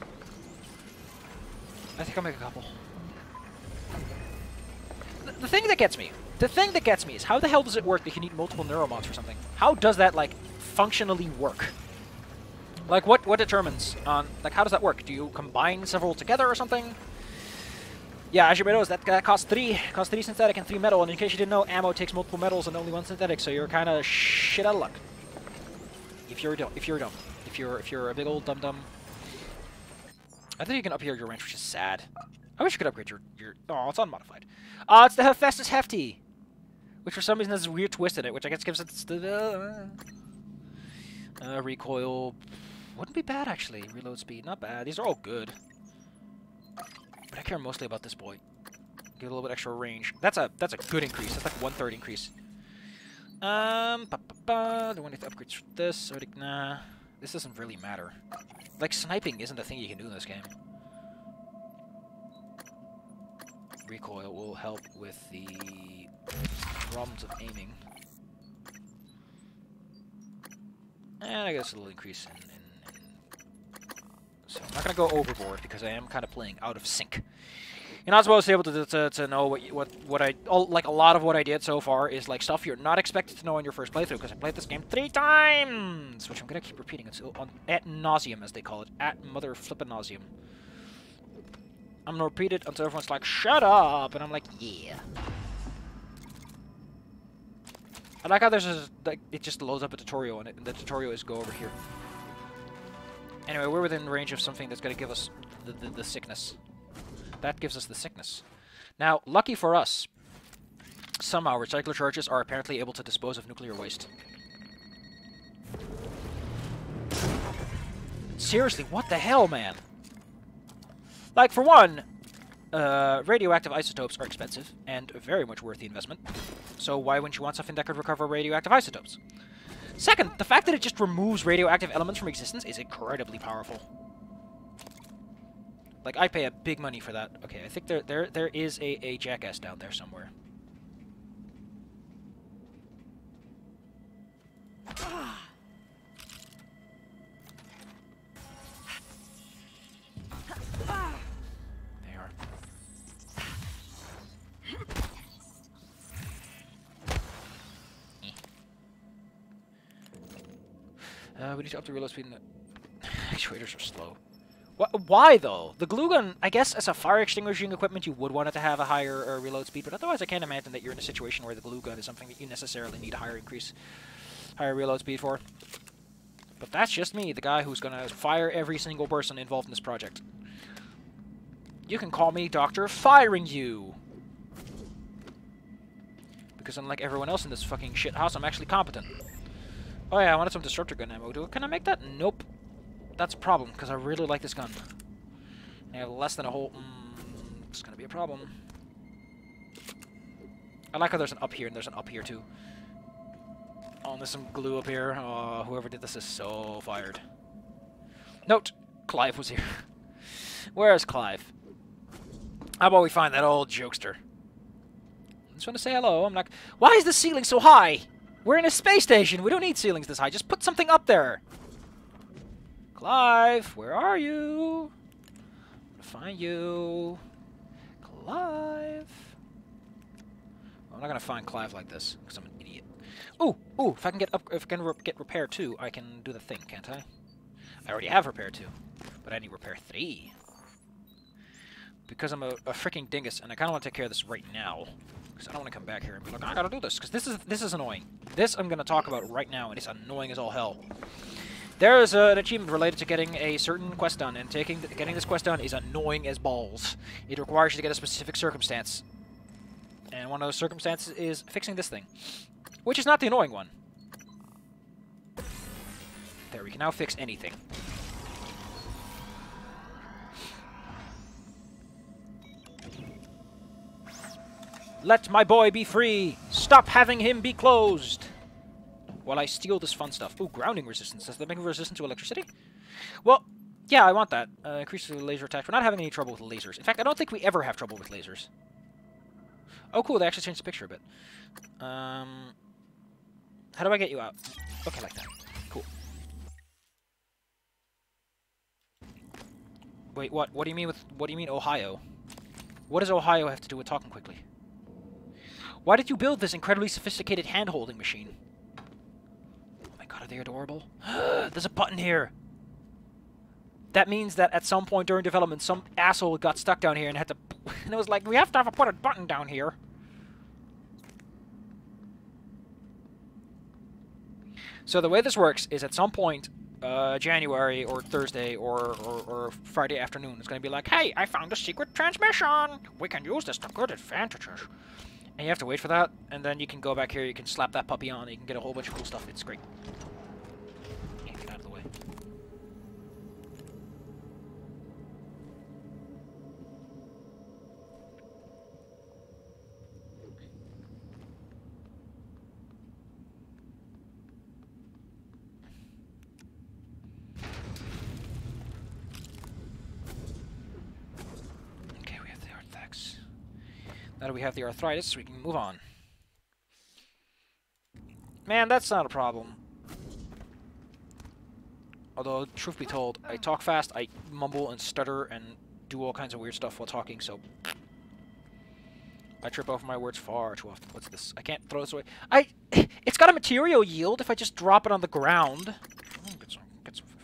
I think I'll make a couple. The thing that gets me. The thing that gets me is how the hell does it work that you need multiple neuromods or something? How does that, like, functionally work? Like, what determines on... Like, how does that work? Do you combine several together or something? Yeah, as you may know, that costs 3. Costs 3 synthetic and 3 metal, and in case you didn't know, ammo takes multiple metals and only 1 synthetic, so you're kind of shit out of luck. If you're dumb. If you're a big old dum-dum. I think you can upgrade your range, which is sad. I wish you could upgrade your... Oh, it's unmodified. It's the Hephaestus Hefty! Which for some reason has this weird twist in it, which I guess gives it the... recoil... Wouldn't be bad, actually. Reload speed, not bad. These are all good. But I care mostly about this boy. Get a little bit extra range. That's a good increase. That's like 1/3 increase. Do I want to upgrade this? Nah. This doesn't really matter. Like, sniping isn't a thing you can do in this game. Recoil will help with the problems of aiming. And I guess a little increase in... So I'm not going to go overboard because I am kind of playing out of sync. You're not supposed to be able to know what I... Like, a lot of what I did so far is, like, stuff you're not expected to know in your first playthrough, because I played this game 3 times! Which I'm going to keep repeating until... Ad nauseum, as they call it. At mother flippin' nauseum. I'm going to repeat it until everyone's like, shut up! And I'm like, yeah. I like how there's a... Like, it just loads up a tutorial, and the tutorial is go over here. Anyway, we're within range of something that's going to give us the sickness. That gives us the sickness. Now, lucky for us, somehow recycler charges are apparently able to dispose of nuclear waste. Seriously, what the hell, man? Like, for one, radioactive isotopes are expensive and very much worth the investment. So why wouldn't you want something that could recover radioactive isotopes? Second, the fact that it just removes radioactive elements from existence is incredibly powerful. Like, I pay a big money for that. Okay, I think there is a jackass down there somewhere. They are. We need to up the reload speed. Actuators are slow. Why, though? The glue gun, I guess, as a fire extinguishing equipment, you would want it to have a higher reload speed, but otherwise I can't imagine that you're in a situation where the glue gun is something that you necessarily need a higher reload speed for. But that's just me, the guy who's gonna fire every single person involved in this project. You can call me Dr. Firing You! Because unlike everyone else in this fucking shit house, I'm actually competent. Oh yeah, I wanted some disruptor gun ammo. Can I make that? Nope. That's a problem, because I really like this gun. I have less than a whole... it's gonna be a problem. I like how there's an up here, and there's an up here, too. Oh, and there's some glue up here. Oh, whoever did this is so fired. Note! Clive was here. Where's Clive? How about we find that old jokester? I just want to say hello. I'm not... Why is the ceiling so high? We're in a space station. We don't need ceilings this high. Just put something up there. Clive, where are you? I'm gonna find you. Clive. Well, I'm not gonna find Clive like this because I'm an idiot. Ooh, if I can get get repair 2, I can do the thing, can't I? I already have repair 2, but I need repair 3 because I'm a freaking dingus, and I kind of want to take care of this right now. Because I don't want to come back here and be like, I gotta do this, because this is annoying. This I'm going to talk about right now, and it's annoying as all hell. There is an achievement related to getting a certain quest done, and getting this quest done is annoying as balls. It requires you to get a specific circumstance. And one of those circumstances is fixing this thing. Which is not the annoying one. There, we can now fix anything. Let my boy be free! Stop having him be closed! While I steal this fun stuff. Ooh, grounding resistance. Does that make me resistant to electricity? Well, yeah, I want that. Increases the laser attack. We're not having any trouble with lasers. In fact, I don't think we ever have trouble with lasers. Oh, cool. They actually changed the picture a bit. How do I get you out? Okay, like that. Cool. Wait, what? What do you mean with... What do you mean Ohio? What does Ohio have to do with talking quickly? Why did you build this incredibly sophisticated hand-holding machine? God, are they adorable? There's a button here. That means that at some point during development, some asshole got stuck down here and had to... And it was like, we have to put a button down here. So the way this works is at some point, January or Thursday or Friday afternoon, it's going to be like, hey, I found a secret transmission. We can use this to good advantages. And you have to wait for that, and then you can go back here, you can slap that puppy on, and you can get a whole bunch of cool stuff. It's great. Yeah, get out of the way. Okay, we have the artifacts. Now that we have the arthritis, we can move on. Man, that's not a problem. Although, truth be told, I talk fast, I mumble and stutter and do all kinds of weird stuff while talking, so... I trip over my words far too often. What's this? I can't throw this away. It's got a material yield if I just drop it on the ground.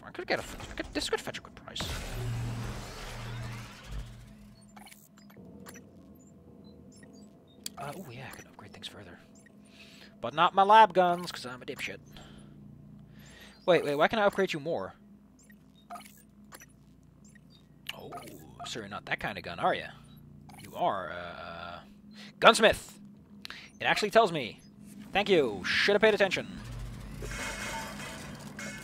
I could get this could fetch a good price. Oh yeah, I can upgrade things further. But not my lab guns, because I'm a dipshit. Wait, why can I upgrade you more? Oh, so you're not that kind of gun, are you? You are, gunsmith! It actually tells me. Thank you, should have paid attention.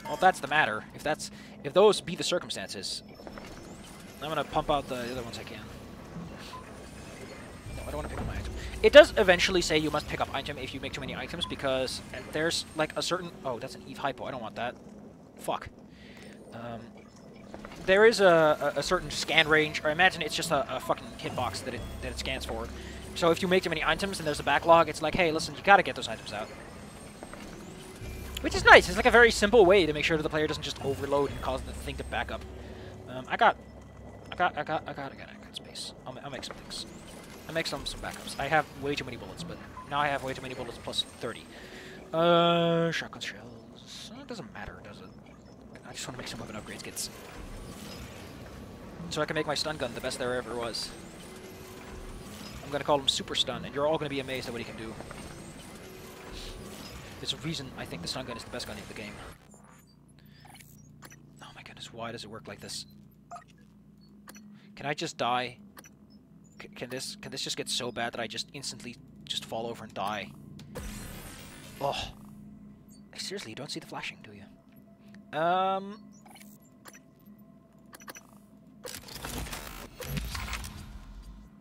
Well, if that's the matter, if those be the circumstances, I'm gonna pump out the other ones I can. No, I don't want to pick up my item. It does eventually say you must pick up item if you make too many items, because there's like a certain... Oh, that's an Eve Hypo. I don't want that. Fuck. There is a certain scan range, or I imagine it's just a fucking hitbox that it scans for. So if you make too many items and there's a backlog, it's like, hey, listen, you gotta get those items out. Which is nice. It's like a very simple way to make sure that the player doesn't just overload and cause the thing to back up. I got space. I'll make some things. I'll make some backups. I have way too many bullets, but now I have way too many bullets plus 30. Shotgun shells. It doesn't matter, does it? I just want to make some weapon upgrades kits. So I can make my stun gun the best there ever was. I'm going to call him Super Stun, and you're all going to be amazed at what he can do. There's a reason I think the stun gun is the best gun in the game. Oh my goodness, why does it work like this? Can I just die? Can this just get so bad that I just instantly just fall over and die? Oh. Seriously, you don't see the flashing, do you?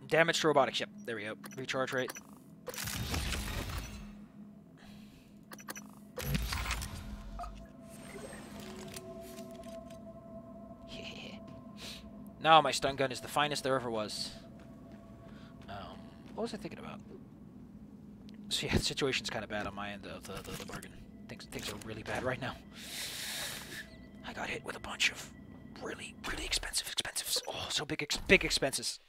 Damage to robotics, yep. There we go. Recharge rate. Yeah. Now my stun gun is the finest there ever was. What was I thinking about? So yeah, the situation's kind of bad on my end of the bargain. Things are really bad right now. I got hit with a bunch of really expensive. Oh, so big expenses.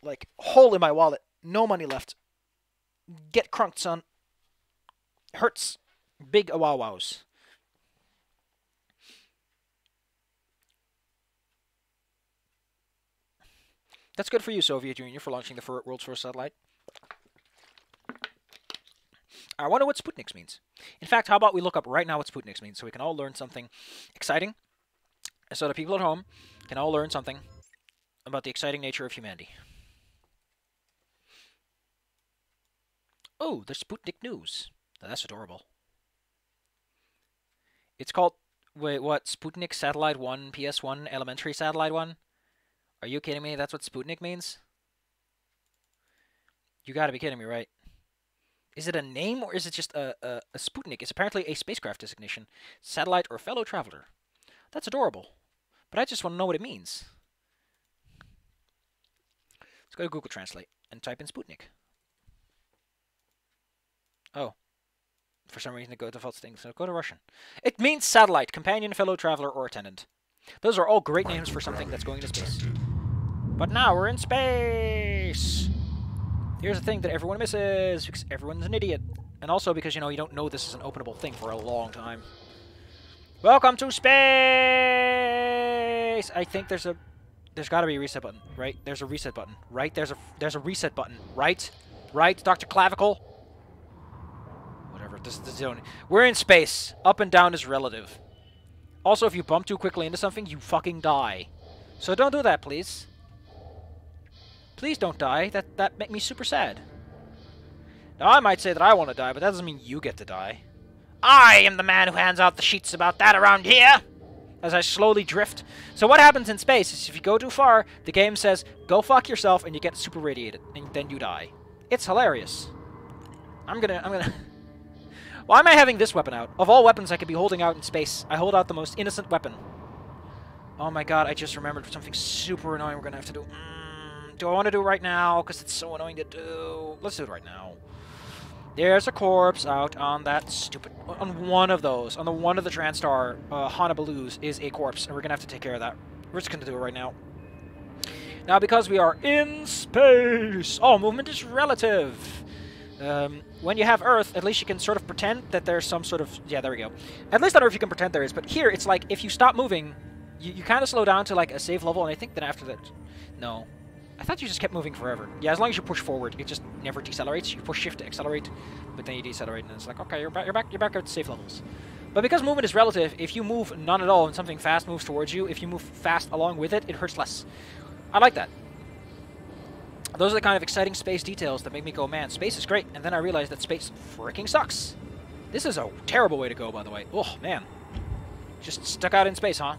Like, hole in my wallet. No money left. Get crunked, son. Hurts. Big wow-wows. That's good for you, Soviet Union, for launching the world's first satellite. I wonder what Sputniks means. In fact, how about we look up right now what Sputniks means so we can all learn something exciting, and so the people at home can all learn something about the exciting nature of humanity. Oh, there's Sputnik News. Now, that's adorable. It's called, wait, what? Sputnik Satellite 1, PS1, Elementary Satellite 1? Are you kidding me? That's what Sputnik means? You gotta be kidding me, right? Is it a name, or is it just a Sputnik? It's apparently a spacecraft designation. Satellite or fellow traveler. That's adorable. But I just want to know what it means. Let's go to Google Translate and type in Sputnik. Oh. For some reason it goes default thing, so go to Russian. It means satellite, companion, fellow traveler, or attendant. Those are all great names for something that's going into space. But now we're in space! Here's the thing that everyone misses, because everyone's an idiot. And also because, you know, you don't know this is an openable thing for a long time. Welcome to space! I think there's gotta be a reset button, right? There's a reset button, right? There's a reset button, right? Right, Dr. Clavicle? Whatever, this is the only... We're in space. Up and down is relative. Also, if you bump too quickly into something, you fucking die. So don't do that, please. Please don't die. That make me super sad. Now, I might say that I want to die, but that doesn't mean you get to die. I am the man who hands out the sheets about that around here! As I slowly drift. So what happens in space is if you go too far, the game says, go fuck yourself, and you get super radiated, and then you die. It's hilarious. I'm gonna... Why am I having this weapon out? Of all weapons I could be holding out in space, I hold out the most innocent weapon. Oh my god, I just remembered something super annoying we're gonna have to do. Do I want to do it right now? Because it's so annoying to do. Let's do it right now. There's a corpse out on that stupid... On one of those. On the one of the TranStar Honolulu's is a corpse. And we're going to have to take care of that. We're just going to do it right now. Now, because we are in space... Oh, movement is relative. When you have Earth, at least you can sort of pretend that there's some sort of... Yeah, there we go. At least on Earth you can pretend there is. But here, it's like, if you stop moving, you kind of slow down to, like, a safe level. And I think then after that... No. I thought you just kept moving forever. Yeah, as long as you push forward, it just never decelerates. You push shift to accelerate, but then you decelerate, and it's like, okay, you're back at safe levels. But because movement is relative, if you move none at all and something fast moves towards you, if you move fast along with it, it hurts less. I like that. Those are the kind of exciting space details that make me go, man, space is great. And then I realized that space freaking sucks. This is a terrible way to go, by the way. Oh, man. Just stuck out in space, huh?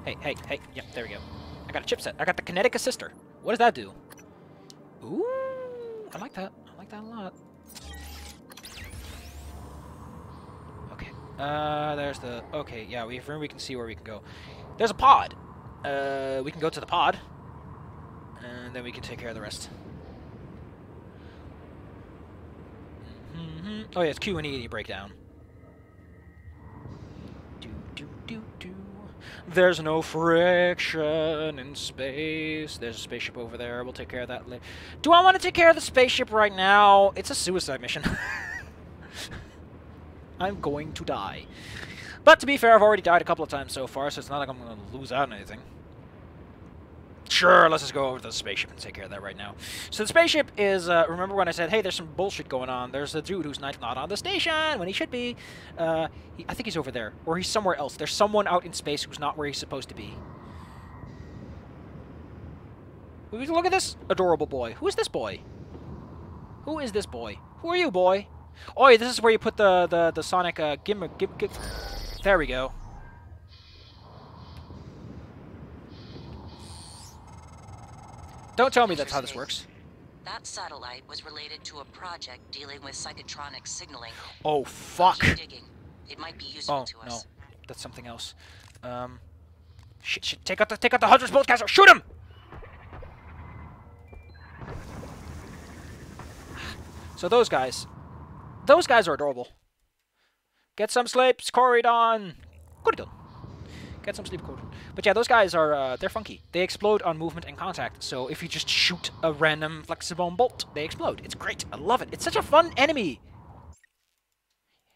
Hey. Yep, there we go. I got a chipset. I got the kinetic assister. What does that do? Ooh, I like that. I like that a lot. Okay. There's the... Okay, yeah, we can see where we can go. There's a pod. We can go to the pod. And then we can take care of the rest. Oh, yeah, it's Q and E breakdown. There's no friction in space. There's a spaceship over there. We'll take care of that later. Do I want to take care of the spaceship right now? It's a suicide mission. I'm going to die. But to be fair, I've already died a couple of times so far, so it's not like I'm going to lose out on anything. Sure, let's just go over to the spaceship and take care of that right now. So the spaceship is, remember when I said, hey, there's some bullshit going on. There's a dude who's not on the station when he should be. I think he's over there, or he's somewhere else. There's someone out in space who's not where he's supposed to be. Look at this adorable boy. Who is this boy? Who is this boy? Who are you, boy? Oh, yeah, this is where you put the sonic gimmick. There we go. Don't tell me that's how this works. That satellite was related to a project dealing with psychotronic signaling. Oh, fuck. Keep digging. It might be useful to us. No. That's something else. Shit. Take out the Hunter's Boltcaster. Shoot him! So those guys are adorable. Get some sleep, Corridon. Corridon. Get some sleep, Corridon. But yeah, those guys are, they're funky. They explode on movement and contact, so if you just shoot a random flexible bolt, they explode. It's great. I love it. It's such a fun enemy.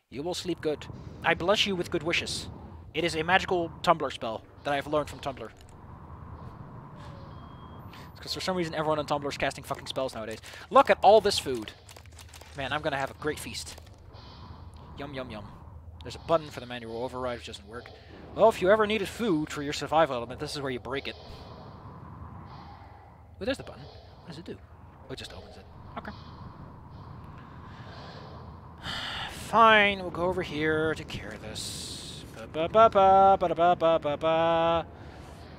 You will sleep good. I bless you with good wishes. It is a magical Tumblr spell that I've learned from Tumblr. Because for some reason everyone on Tumblr is casting fucking spells nowadays. Look at all this food. Man, I'm gonna have a great feast. Yum, yum, yum. There's a button for the manual override, which doesn't work. Well, if you ever needed food for your survival element, this is where you break it. Oh, there's the button. What does it do? Oh, it just opens it. Okay. Fine, we'll go over here to carry this. Ba ba ba ba ba ba ba ba.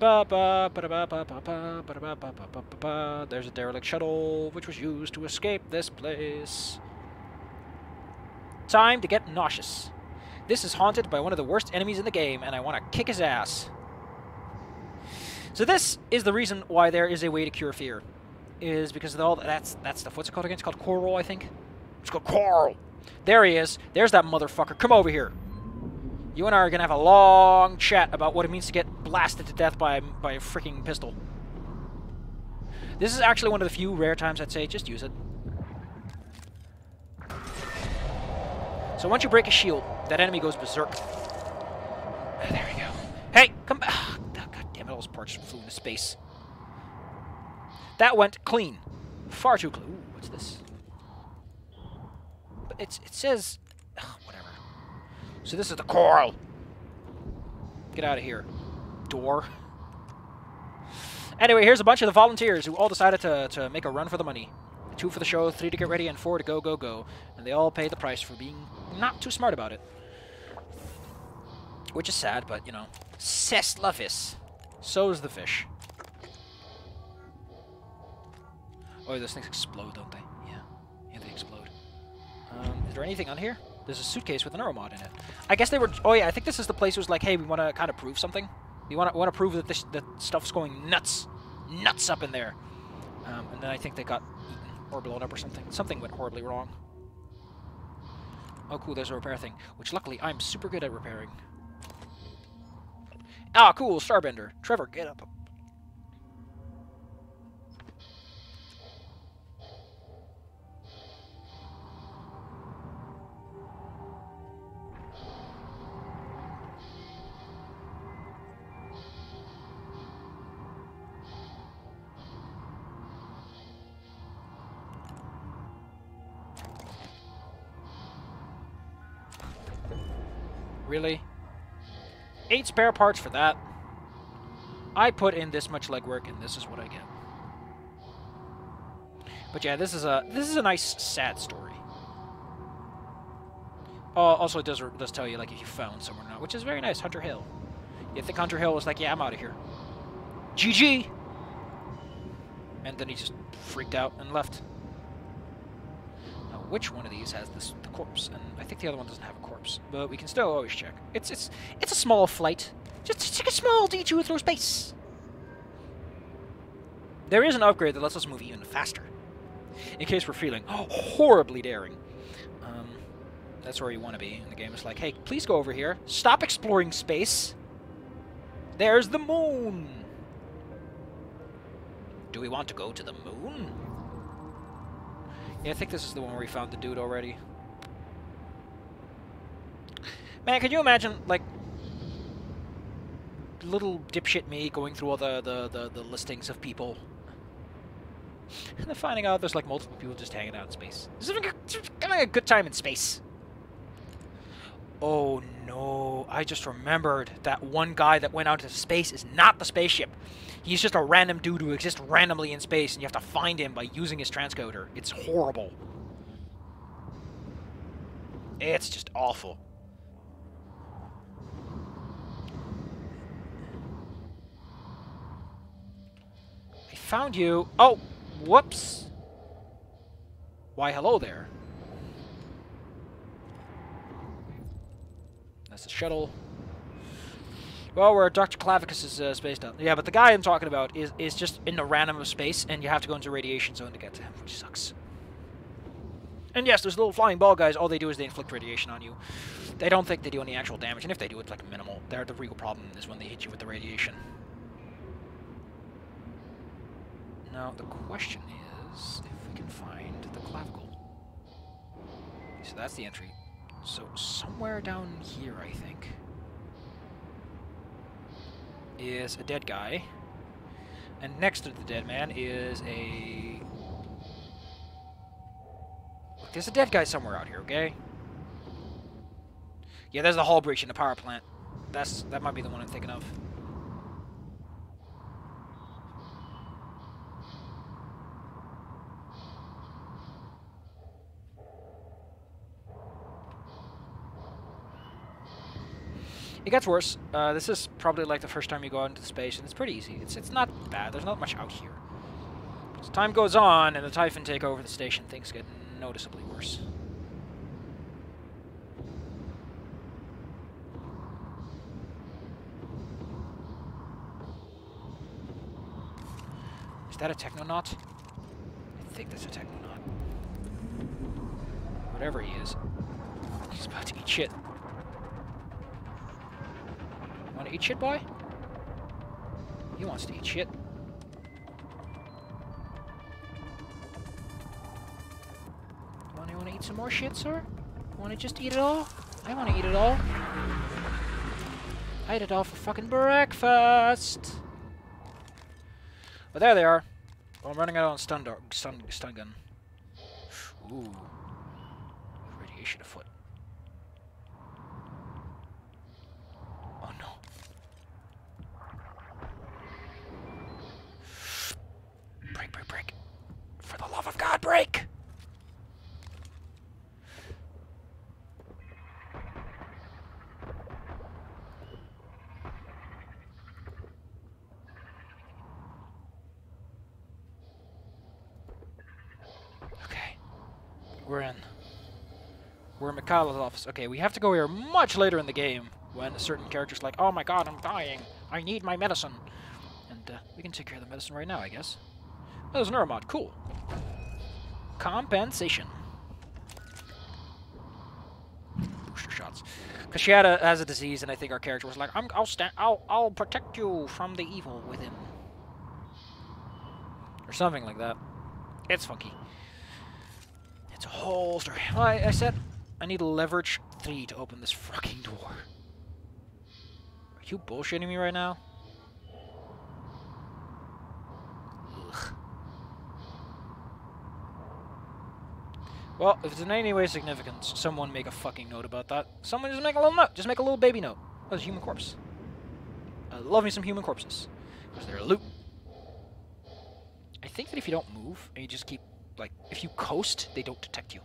Ba ba ba ba ba ba ba ba ba ba ba ba. There's a derelict shuttle which was used to escape this place. Time to get nauseous. This is haunted by one of the worst enemies in the game, and I want to kick his ass. So this is the reason why there is a way to cure fear, is because of all that stuff. What's it called again? It's called coral, I think. It's called coral. There he is. There's that motherfucker. Come over here. You and I are gonna have a long chat about what it means to get blasted to death by a freaking pistol. This is actually one of the few rare times I'd say just use it. So once you break a shield, that enemy goes berserk. There we go. Hey, come back. Oh, God damn it, all those parts flew into space. That went clean. Far too clean. Ooh, what's this? But it says... Ugh, whatever. So this is the coral. Get out of here. Door. Anyway, here's a bunch of the volunteers who all decided to make a run for the money. 2 for the show, 3 to get ready, and 4 to go, go, go. And they all pay the price for being not too smart about it. Which is sad, but, you know. C'est la vis. So's the fish. Oh, those things explode, don't they? Yeah. Yeah, they explode. Is there anything on here? There's a suitcase with an neuromod in it. I guess they were... Oh, yeah, I think this is the place who was like, hey, we want to kind of prove something. We want to prove that that stuff's going nuts. Nuts up in there. And then I think they got eaten or blown up or something. Something went horribly wrong. Oh, cool, there's a repair thing. Which, luckily, I'm super good at repairing. Ah, cool, Starbender. Trevor, get up. Really? 8 spare parts for that. I put in this much legwork, and this is what I get. But yeah, this is a nice sad story. Also, it does tell you like if you found somewhere or not, which is very nice. Hunter Hill. You think Hunter Hill was like, yeah, I'm out of here. GG. And then he just freaked out and left. Now, which one of these has the corpse? And I think the other one doesn't have a corpse, but we can still always check. It's a small flight. Just take a small detour through space. There is an upgrade that lets us move even faster, in case we're feeling horribly daring. That's where you want to be in the game. It's like, hey, please go over here. Stop exploring space. There's the moon. Do we want to go to the moon? Yeah, I think this is the one where we found the dude already. Man, could you imagine, like, little dipshit me going through all the listings of people, and then finding out there's, like, multiple people just hanging out in space. Just having a good time in space. Oh, no. I just remembered that one guy that went out into space is not the spaceship. He's just a random dude who exists randomly in space, and you have to find him by using his transcoder. It's horrible. It's just awful. I found you. Oh, whoops. Why, hello there. That's the shuttle. Well, where Dr. Clavicus is spaced out. Yeah, but the guy I'm talking about is just in the random of space, and you have to go into a radiation zone to get to him, which sucks. And yes, those little flying ball guys, all they do is they inflict radiation on you. They don't think they do any actual damage, and if they do, it's like minimal. The real problem is when they hit you with the radiation. Now, the question is if we can find the clavicle. So that's the entry. So somewhere down here, I think, is a dead guy. And next to the dead man is a... There's a dead guy somewhere out here, okay? Yeah, there's the hull breach in the power plant. That might be the one I'm thinking of. It gets worse. This is probably like the first time you go out into space, and it's pretty easy. It's not bad. There's not much out here. As time goes on and the Typhon take over the station, things get noticeably worse. Is that a Technonaut? I think that's a Technonaut. Whatever he is. He's about to eat shit. Want to eat shit, boy? He wants to eat shit. You want to eat some more shit, sir? Want to just eat it all? I want to eat it all. I ate it all for fucking breakfast. But there they are. Well, I'm running out on stun gun. Ooh. Radiation afoot. Oh no. Break, break, break. For the love of God, break! We're in. We're in Mikhail's office. Okay, we have to go here much later in the game when a certain character's like, oh my god, I'm dying. I need my medicine. And we can take care of the medicine right now, I guess. Oh, there's an Neuromod. Cool. Compensation. Booster shots. Because she has a disease, and I think our character was like, I'll protect you from the evil within. Or something like that. It's funky. It's a whole story. Well, I said I need leverage 3 to open this fucking door. Are you bullshitting me right now? Ugh. Well, if it's in any way significant, someone make a fucking note about that. Someone just make a little note. Just make a little baby note. Oh, there's a human corpse. I love me some human corpses. Because they're loot. I think that if you don't move, and you just keep like, if you coast, they don't detect you.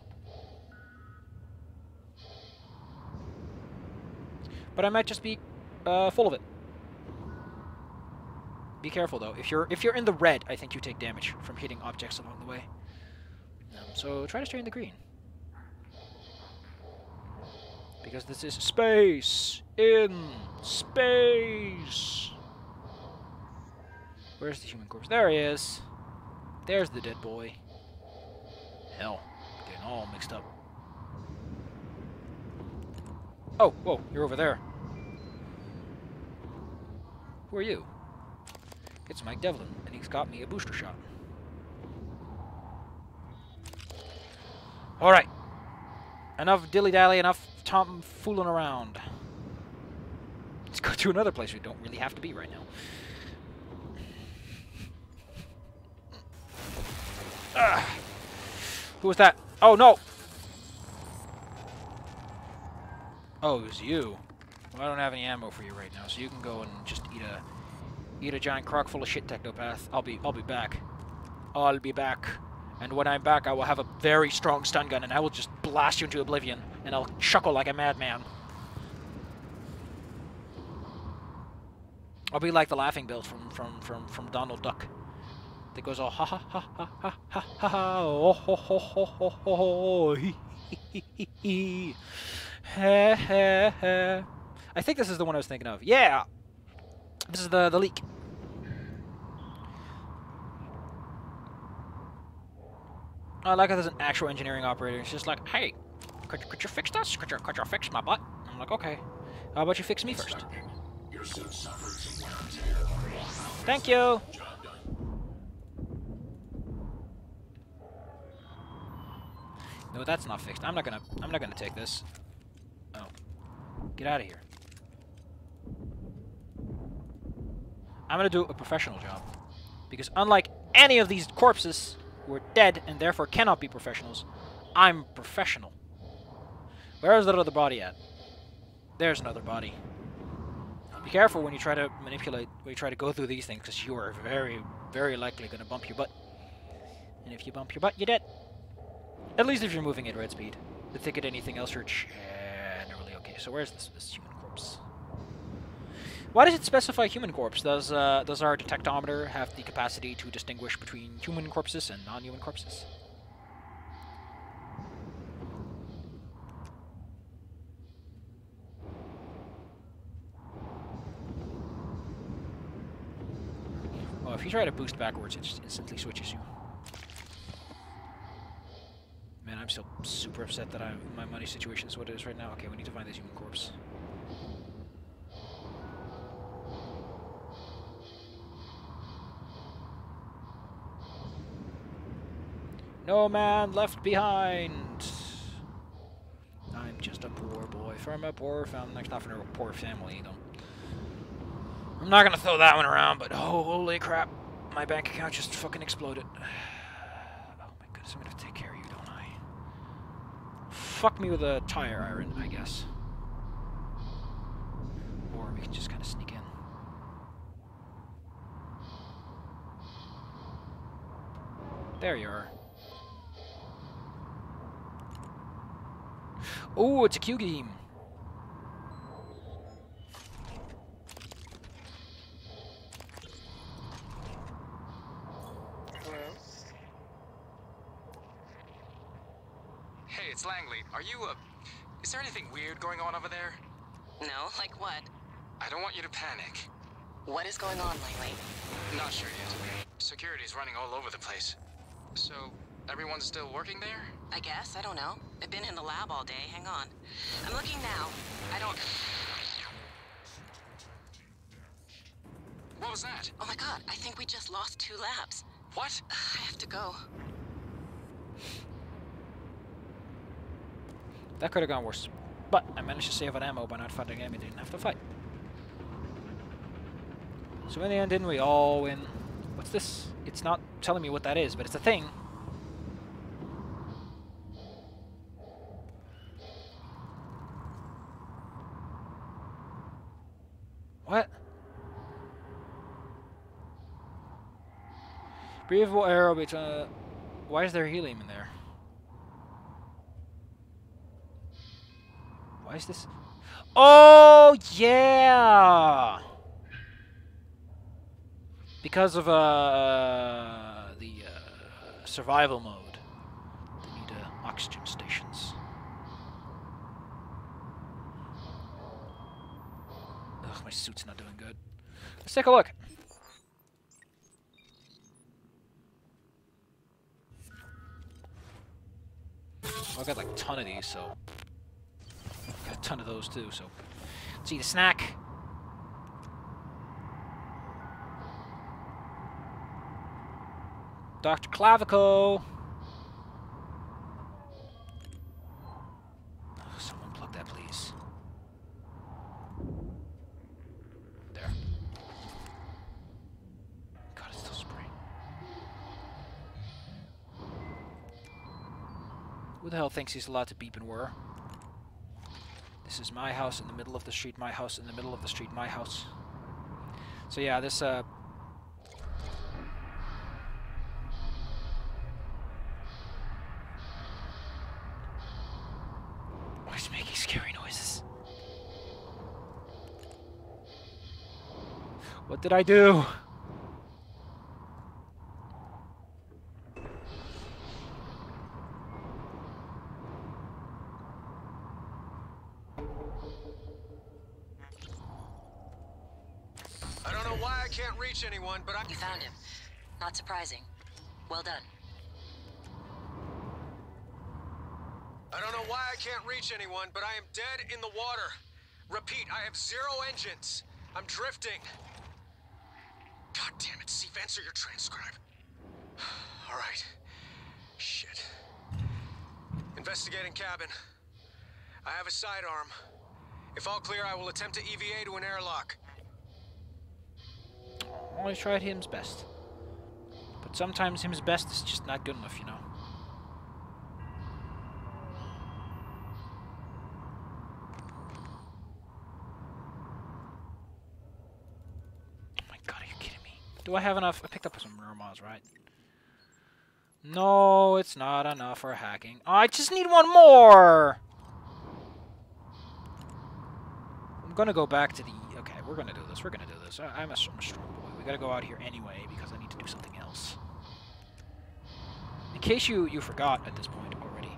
But I might just be full of it. Be careful though. If you're in the red, I think you take damage from hitting objects along the way. So try to stay in the green. Because this is space in space. Where's the human corpse? There he is. There's the dead boy. Hell, getting all mixed up. Oh, whoa, you're over there. Who are you? It's Mike Devlin, and he's got me a booster shot. Alright. Enough dilly-dally, enough Tom fooling around. Let's go to another place we don't really have to be right now. Who was that? Oh, no! Oh, it was you. Well, I don't have any ammo for you right now, so you can go and just eat a giant crock full of shit, Technopath. I'll be back. I'll be back. And when I'm back, I will have a very strong stun gun, and I will just blast you into oblivion, and I'll chuckle like a madman. I'll be like the laughing build from Donald Duck. That goes all ha ha ha ha ha ha ha ha oh ho ho ho ho ho ho hee hee hee hee he he he. I think this is the one I was thinking of. Yeah, this is the leak. I like how there's an actual engineering operator. It's just like, hey, could you fix this? Could you fix my butt? I'm like, okay. How about you fix me first? Thank you. No, that's not fixed. I'm not gonna take this. Oh. Get out of here. I'm gonna do a professional job. Because unlike any of these corpses who are dead and therefore cannot be professionals, I'm professional. Where's that other body at? There's another body. Be careful when you try to manipulate, when you try to go through these things, because you are very, very likely going to bump your butt. And if you bump your butt, you're dead. At least if you're moving at red speed. The thicket, anything else, you're generally okay. So where's this human corpse? Why does it specify human corpse? Does our detectometer have the capacity to distinguish between human corpses and non-human corpses? Oh, if you try to boost backwards, it just instantly switches you. Man, I'm still super upset that my money situation is what it is right now. Okay, we need to find this human corpse. No man left behind. I'm just a poor boy from a poor family. Not from a poor family, though. I'm not gonna throw that one around, but oh, holy crap. My bank account just fucking exploded. Oh my goodness, I'm gonna take care of you, don't I? Fuck me with a tire iron, I guess. Or we can just kind of sneak in. There you are. Oh, it's a Q game. Hey, it's Langley. Are you, is there anything weird going on over there? No? Like what? I don't want you to panic. What is going on lately? Not sure yet. Security's running all over the place. So, everyone's still working there? I guess. I don't know. I've been in the lab all day. Hang on. I'm looking now. I don't... What was that? Oh my god, I think we just lost 2 labs. What? I have to go. That could have gone worse. But I managed to save on ammo by not fighting enemy. Didn't have to fight. So in the end, didn't we all win? What's this? It's not telling me what that is, but it's a thing. What? Breathable arrow between... Why is there helium in there? Why is this? Oh, yeah! Because of the survival mode. They need oxygen stations. Ugh, my suit's not doing good. Let's take a look. I've got like a ton of these, so... Got a ton of those too, so... Let's eat a snack. Dr. Clavicle! Oh, someone plug that, please. There. God, it's still spraying. Who the hell thinks he's allowed to beep and whir? This is my house in the middle of the street, my house in the middle of the street, my house. So yeah, this, Why is it making scary noises? What did I do? I don't know why I can't reach anyone, but You found him. Not surprising. Well done. I don't know why I can't reach anyone, but I am dead in the water. Repeat, I have 0 engines. I'm drifting. God damn it, Steve, answer your transcribe. All right. Shit. Investigating cabin. I have a sidearm. If all clear, I will attempt to EVA to an airlock. Always tried him's best. But sometimes him's best is just not good enough, you know. Do I have enough? I picked up some neuromods, right? No, it's not enough for hacking. Oh, I just need one more! I'm gonna go back to the... Okay, we're gonna do this. We're gonna do this. I'm a strong boy. We gotta go out here anyway, because I need to do something else. In case you forgot at this point already.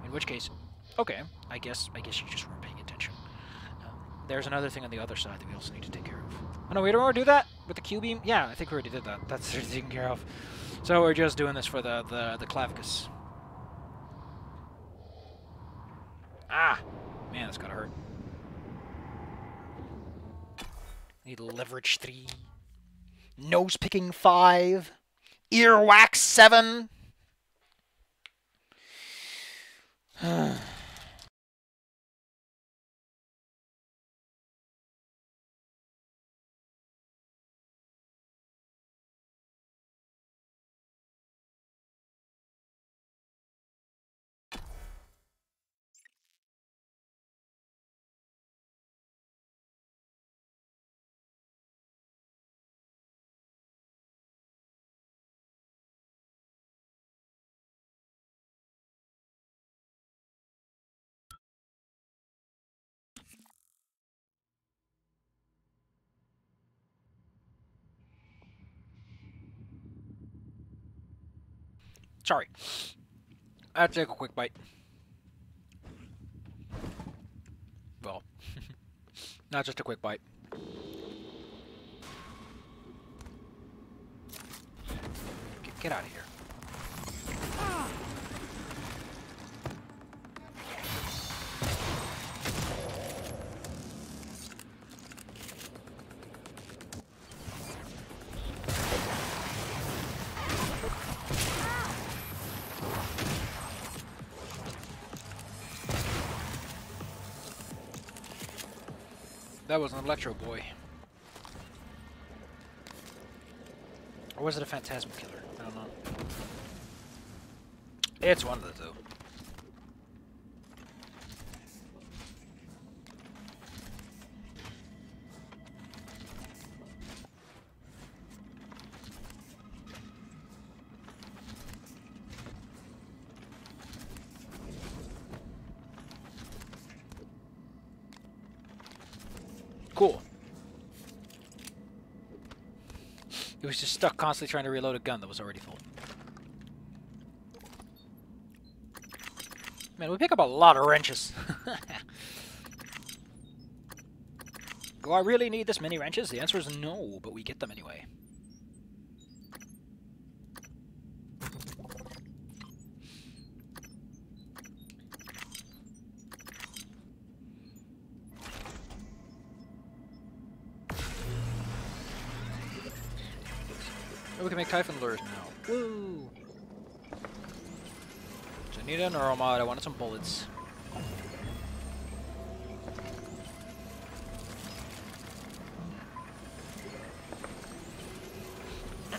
In which case... Okay, I guess you just weren't paying attention. There's another thing on the other side that we also need to take care of. Oh no, we don't want to do that? With the Q-beam? Yeah, I think we already did that. That's already taken care of. So we're just doing this for the clavicus. Ah! Man, that's gotta hurt. Need leverage 3. Nose picking 5. Earwax 7. Sorry. I have to take a quick bite. Well, not just a quick bite. Get out of here. That was an Electro Boy. Or was it a Phantasm Killer? I don't know. It's one of the two. Cool. It was just stuck constantly trying to reload a gun that was already full. Man, we pick up a lot of wrenches. Do I really need this many wrenches? The answer is no, but we get them anyway. Oh, we can make Typhon lures now. Woo! So I need a neuromod. I wanted some bullets. Do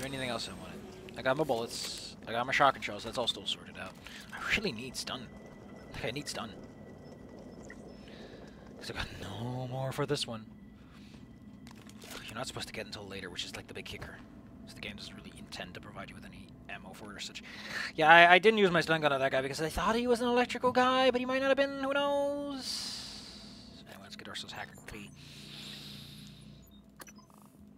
anything else I wanted. I got my bullets. I got my shotgun shells. That's all still sorted out. I really need stun. Like, I need stun. Because I got no more for this one. You're not supposed to get until later, which is like the big kicker. So the game doesn't really intend to provide you with any ammo for it or such. Yeah, I didn't use my stun gun on that guy because I thought he was an electrical guy, but he might not have been. Who knows? Anyway, let's get ourselves Hacker 3.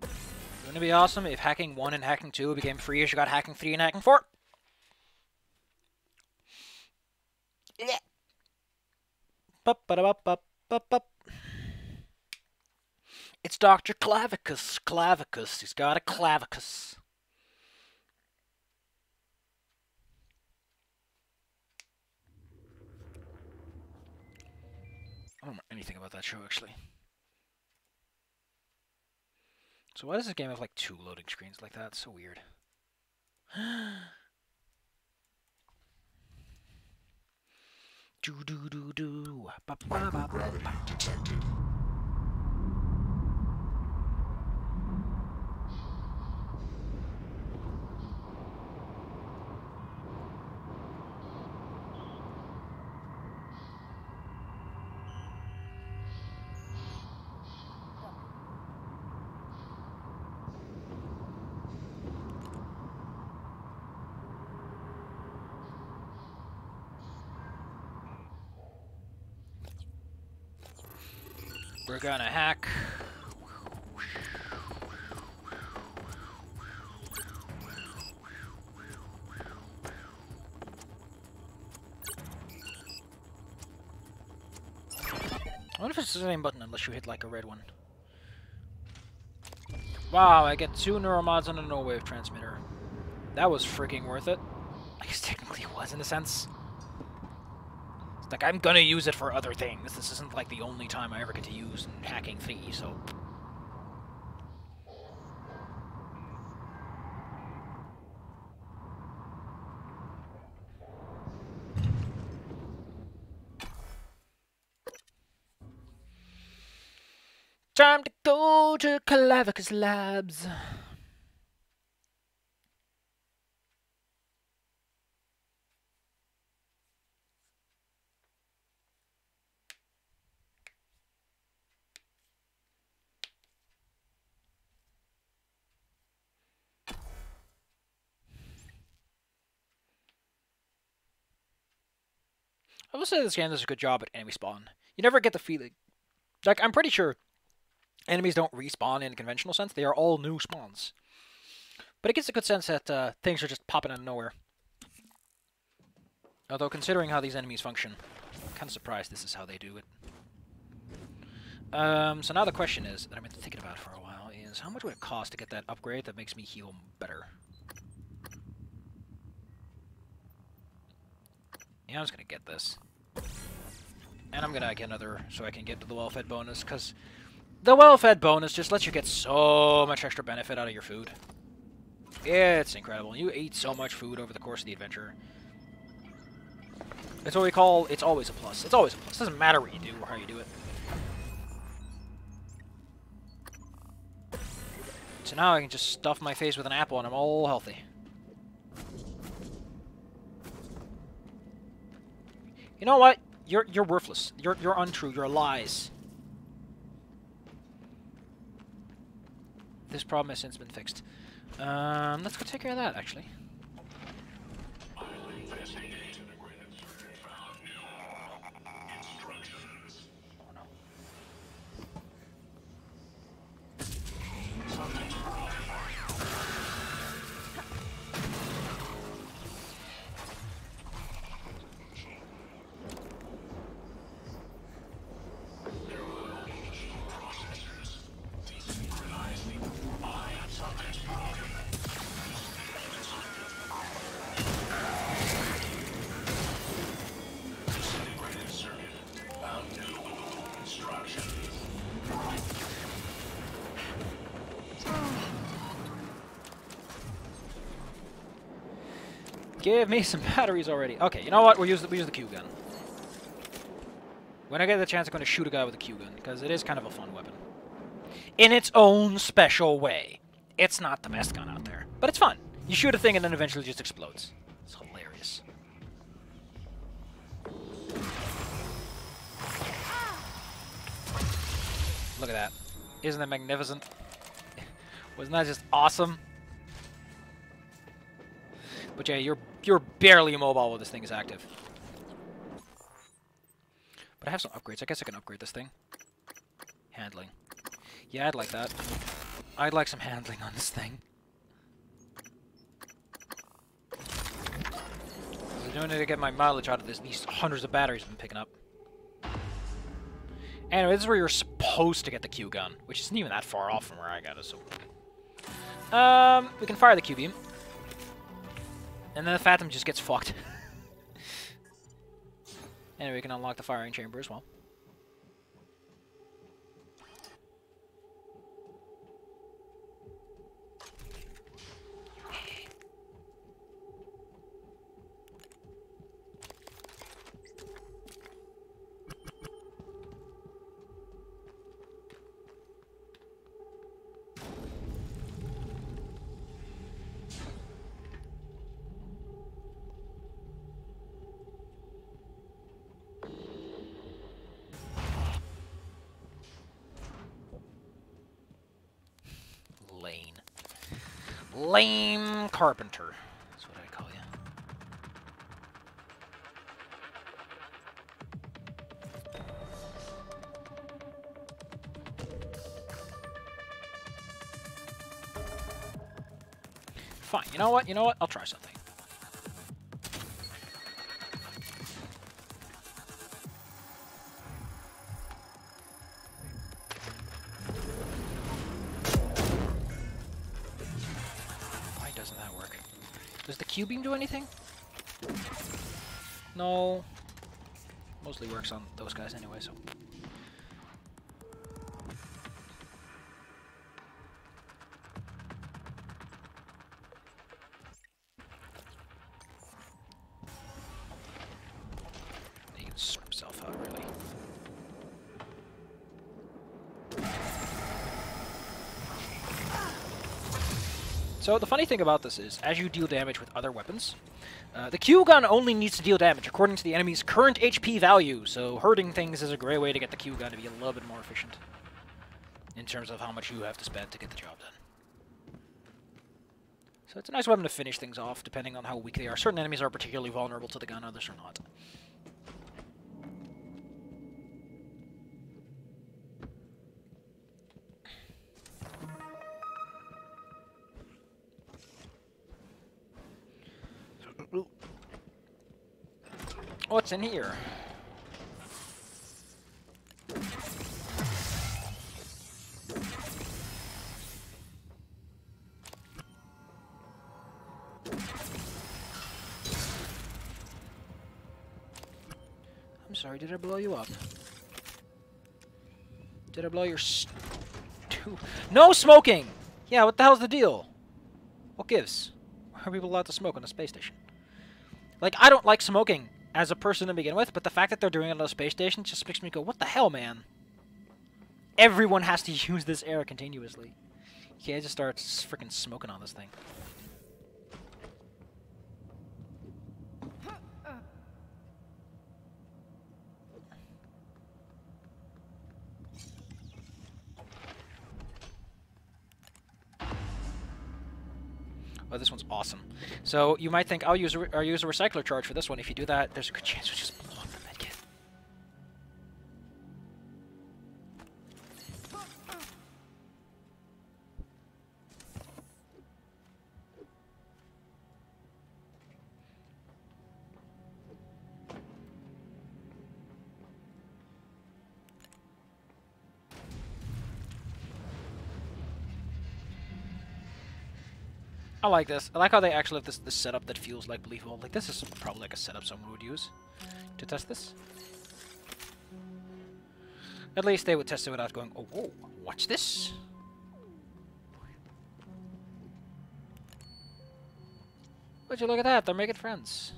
Wouldn't it be awesome if Hacking 1 and Hacking 2 became free as you got Hacking 3 and Hacking 4? Yeah. Bup-ba-da-bup-bup-bup-bup. It's Dr. Clavicus. Clavicus. He's got a clavicus. I don't know anything about that show, actually. So why does this game have, like, 2 loading screens like that? It's so weird. Do-do-do-do. Ba-ba-ba-ba-ba. We're gonna hack. I wonder if it's the same button unless you hit like a red one. Wow, I get 2 neuromods and a no-wave transmitter. That was freaking worth it. I guess technically it was in a sense. It's like, I'm gonna use it for other things. This isn't like the only time I ever get to use hacking thingy, so... Time to go to Calavicus Labs. I will say this game does a good job at enemy spawn. You never get the feeling... Like, I'm pretty sure enemies don't respawn in a conventional sense. They are all new spawns. But it gives a good sense that things are just popping out of nowhere. Although, considering how these enemies function, I'm kind of surprised this is how they do it. So now the question is, that I've been thinking about for a while, is how much would it cost to get that upgrade that makes me heal better? Yeah, I'm just gonna get this. And I'm gonna get another so I can get to the well-fed bonus, because the well-fed bonus just lets you get so much extra benefit out of your food. It's incredible. You eat so much food over the course of the adventure. It's what we call, it's always a plus. It's always a plus. It doesn't matter what you do or how you do it. So now I can just stuff my face with an apple and I'm all healthy. You know what? You're worthless. You're untrue. You're lies. This problem has since been fixed. Let's go take care of that, actually. Oh no. Give me some batteries already. Okay, you know what? We use the Q gun. When I get the chance, I'm going to shoot a guy with a Q gun, because it is kind of a fun weapon. In its own special way. It's not the best gun out there, but it's fun. You shoot a thing and then eventually it just explodes. It's hilarious. Look at that. Isn't that magnificent? Wasn't that just awesome? But yeah, you're barely immobile while this thing is active. But I have some upgrades. I guess I can upgrade this thing. Handling. Yeah, I'd like that. I'd like some handling on this thing. I'm doing it to get my mileage out of these hundreds of batteries I've been picking up. Anyway, this is where you're supposed to get the Q gun, which isn't even that far off from where I got it. So, we can fire the Q beam. And then the Phantom just gets fucked. Anyway, we can unlock the firing chamber as well. Lame carpenter. That's what I call you. Fine. You know what? You know what? I'll try something. Why doesn't that work? Does the Q-beam do anything? No. Mostly works on those guys anyway, so... He can sort himself out, really. So the funny thing about this is, as you deal damage with other weapons, the Q gun only needs to deal damage according to the enemy's current HP value, so hurting things is a great way to get the Q gun to be a little bit more efficient in terms of how much you have to spend to get the job done. So it's a nice weapon to finish things off, depending on how weak they are. Certain enemies are particularly vulnerable to the gun, others are not. What's in here? I'm sorry, did I blow you up? Did I blow your No smoking! Yeah, what the hell's the deal? What gives? Why are people allowed to smoke on a space station? Like, I don't like smoking as a person to begin with, but the fact that they're doing it on a space station just makes me go, what the hell, man? Everyone has to use this air continuously. You can't just start freaking smoking on this thing. Oh, this one's awesome. So you might think I'll use a recycler charge for this one. If you do that, there's a good chance we'll just blow up the medkit. I like this. I like how they actually have this setup that feels like believable. Like, this is probably like a setup someone would use to test this. At least they would test it without going, oh, whoa, watch this. Would you look at that? They're making friends.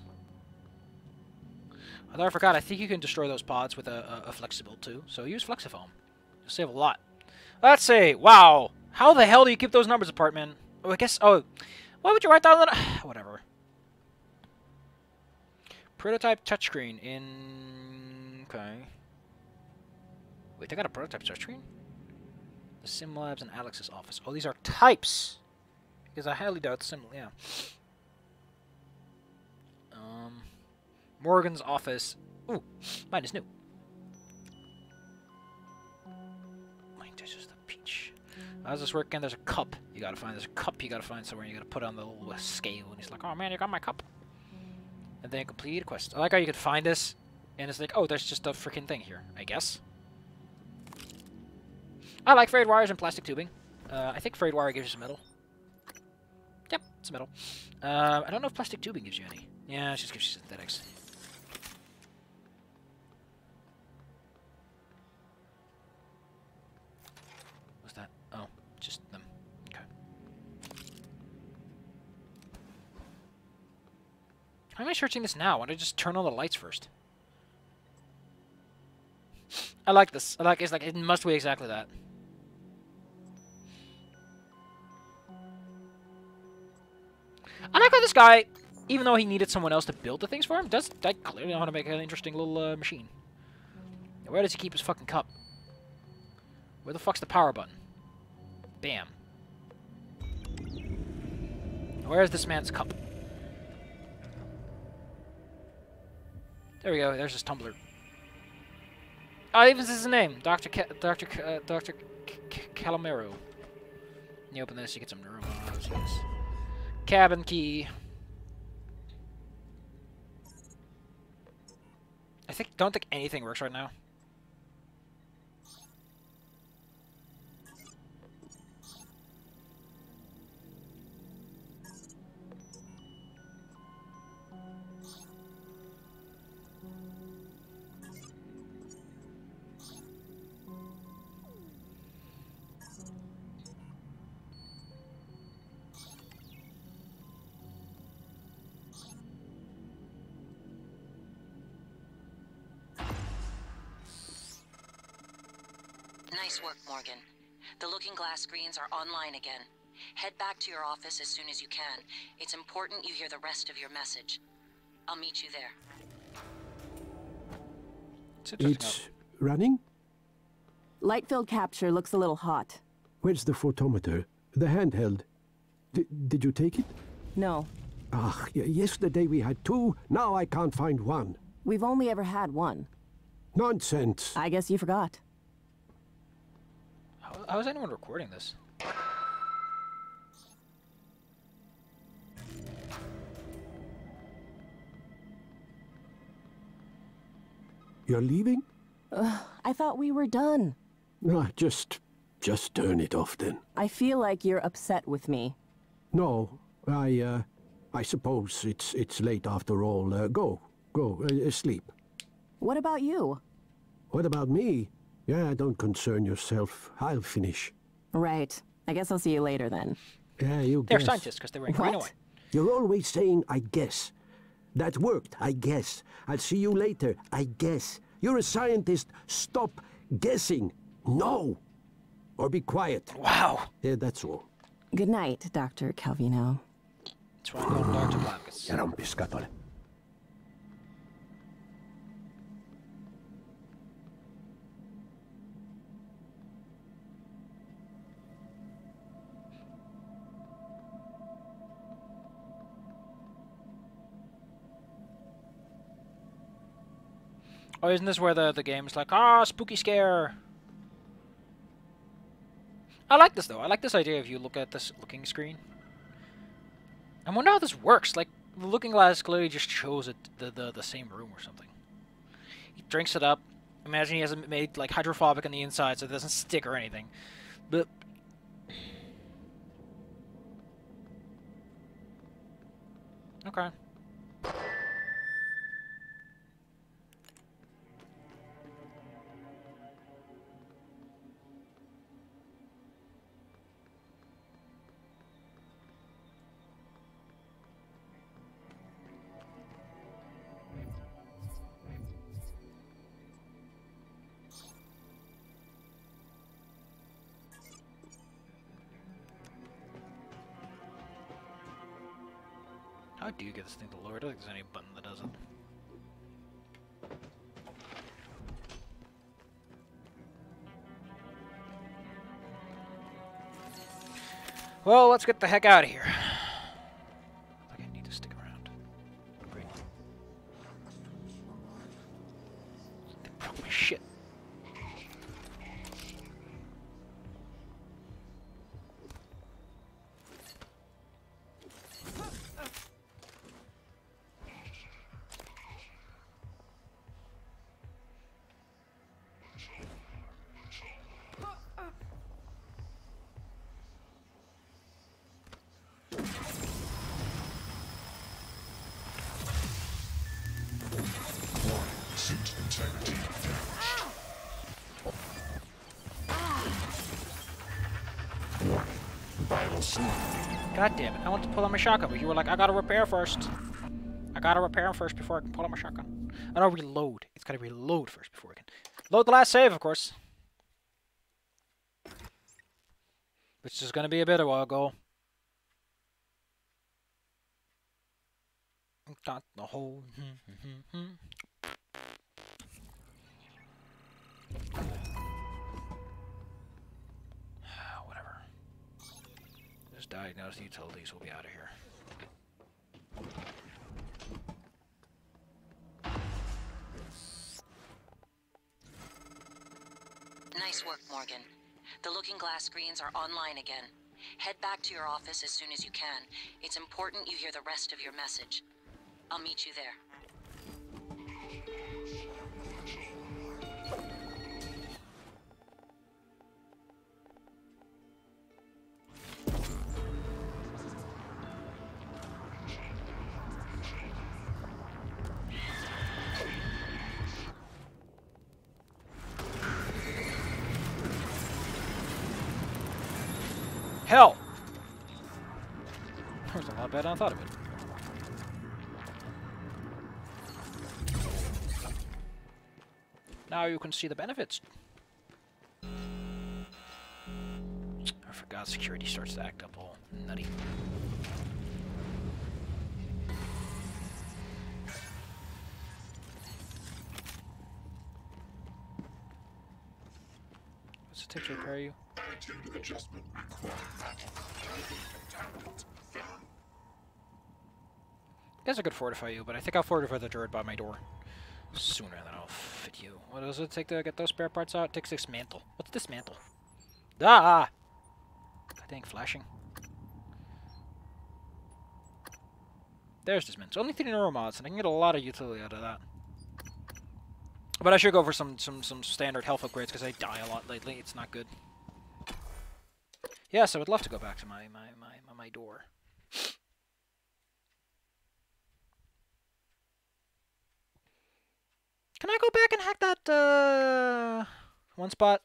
Although I forgot, I think you can destroy those pods with a flexible too. So use flexifoam. You'll save a lot. Let's see. Wow. How the hell do you keep those numbers apart, man? Oh, I guess... Oh, why would you write down that? Whatever. Prototype touchscreen in... Okay. Wait, they got a prototype touchscreen? The Sim Labs and Alex's office. Oh, these are types! Because I highly doubt Sim... Yeah. Morgan's office. Ooh, mine is new. This is the peach. How does this work again? There's a cup you gotta find. There's a cup you gotta find somewhere. You gotta put on the little scale. And he's like, oh man, you got my cup. And then complete a quest. I like how you could find this, and it's like, oh, there's just a freaking thing here, I guess. I like frayed wires and plastic tubing. I think frayed wire gives you some metal. Yep, it's metal. I don't know if plastic tubing gives you any. Yeah, it just gives you synthetics. What's that? Oh, just them. Okay. How am I searching this now? Why don't I just turn on the lights first? I like this. I like it's like it must be exactly that. I like how this guy, even though he needed someone else to build the things for him, does clearly know how to make an interesting little machine. Where does he keep his fucking cup? Where the fuck's the power button? Bam. Where's this man's cup? There we go. There's his tumbler. Oh, even says his name, Dr. Calamero. You open this, you get some neurons. Yes. Cabin key. Don't think anything works right now. Nice work, Morgan. The looking glass screens are online again. Head back to your office as soon as you can. It's important you hear the rest of your message. I'll meet you there. It's running? Light field capture looks a little hot. Where's the photometer? The handheld. Did you take it? No. Ah, yesterday we had two, now I can't find one. We've only ever had one. Nonsense. I guess you forgot. How is anyone recording this? You're leaving? I thought we were done. No, just turn it off then. I feel like you're upset with me. No, I suppose it's late after all. Go, sleep. What about you? What about me? Yeah, don't concern yourself. I'll finish. Right. I guess I'll see you later then. Yeah, you They're guess. scientists because they were in green away. You're always saying, I guess. That worked, I guess. I'll see you later, I guess. You're a scientist. Stop guessing. No. Or be quiet. Wow. Yeah, that's all. Good night, Dr. Calvino. That's why I'm going Dr. Blackes. Ja rampis katolle. Oh, isn't this where the game's like, ah, spooky scare? I like this, though. I like this idea if you look at this looking screen. I wonder how this works. Like, the looking glass clearly just shows it the same room or something. He drinks it up. Imagine he hasn't made, like, hydrophobic on the inside so it doesn't stick or anything. But... okay. How do you get this thing to lower? I don't think there's any button that does it. Well, let's get the heck out of here. I think I need to stick around. Great. They broke my shit. God damn it, I want to pull out my shotgun, but you were like, I gotta repair first. I gotta repair first before I can pull out my shotgun. I don't reload. It's gotta reload first before I can. Load the last save, of course. Which is gonna be a bit of a while ago. Got the whole. Whatever. Just diagnose the utilities. We'll be out of here. Nice work, Morgan. The looking glass screens are online again. Head back to your office as soon as you can. It's important you hear the rest of your message. I'll meet you there. Hell! That was a lot better than I thought of it. Now you can see the benefits. I forgot security starts to act up all nutty. What's it take to repair you? Adjustment required. I guess I could fortify you, but I think I'll fortify the turret by my door sooner than I'll fit you. What does it take to get those spare parts out? It takes dismantle. What's dismantle? Ah! God dang, flashing. There's dismantle. Only 3 neuromods, and I can get a lot of utility out of that. But I should go for some standard health upgrades because I die a lot lately. It's not good. Yes, I would love to go back to my door. Can I go back and hack that one spot?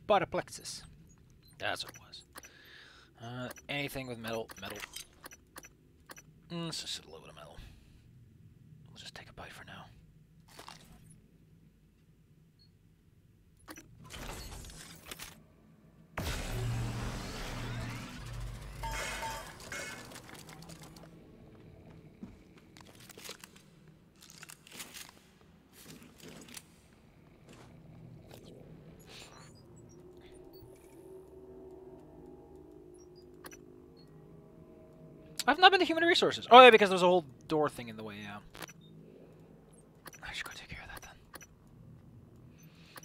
Bottoplexus. That's what it was. Anything with metal. Let's just a little bit of metal. We'll just take a bite for now. I've not been to human resources. Oh yeah, because there's a whole door thing in the way, yeah. I should go take care of that then.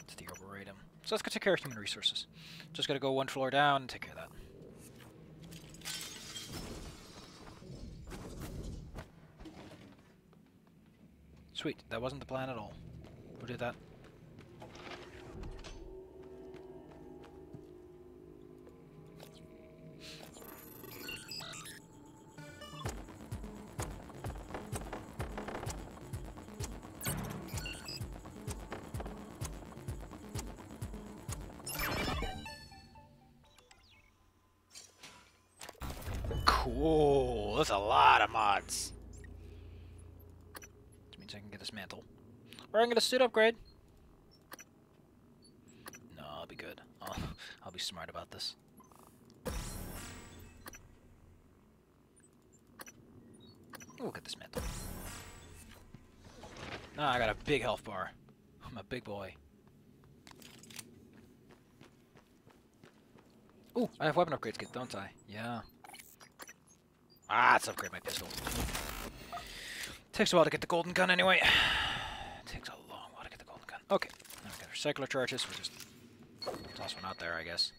It's the arboretum. So let's go take care of human resources. Just gotta go one floor down and take care of that. Sweet, that wasn't the plan at all. Who did that? Cool, that's a lot of mods. Which means I can get this mantle. Or I can get a suit upgrade. No, I'll be good. I'll be smart about this. We'll get this mantle. Ah, I got a big health bar. I'm a big boy. Ooh, I have weapon upgrades kit, don't I? Yeah. Ah, let's upgrade my pistol. Takes a while to get the golden gun anyway. Takes a long while to get the golden gun. Okay, now we got our circular charges. We'll just toss one out there, I guess.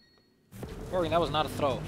Morgan, that was not a throw.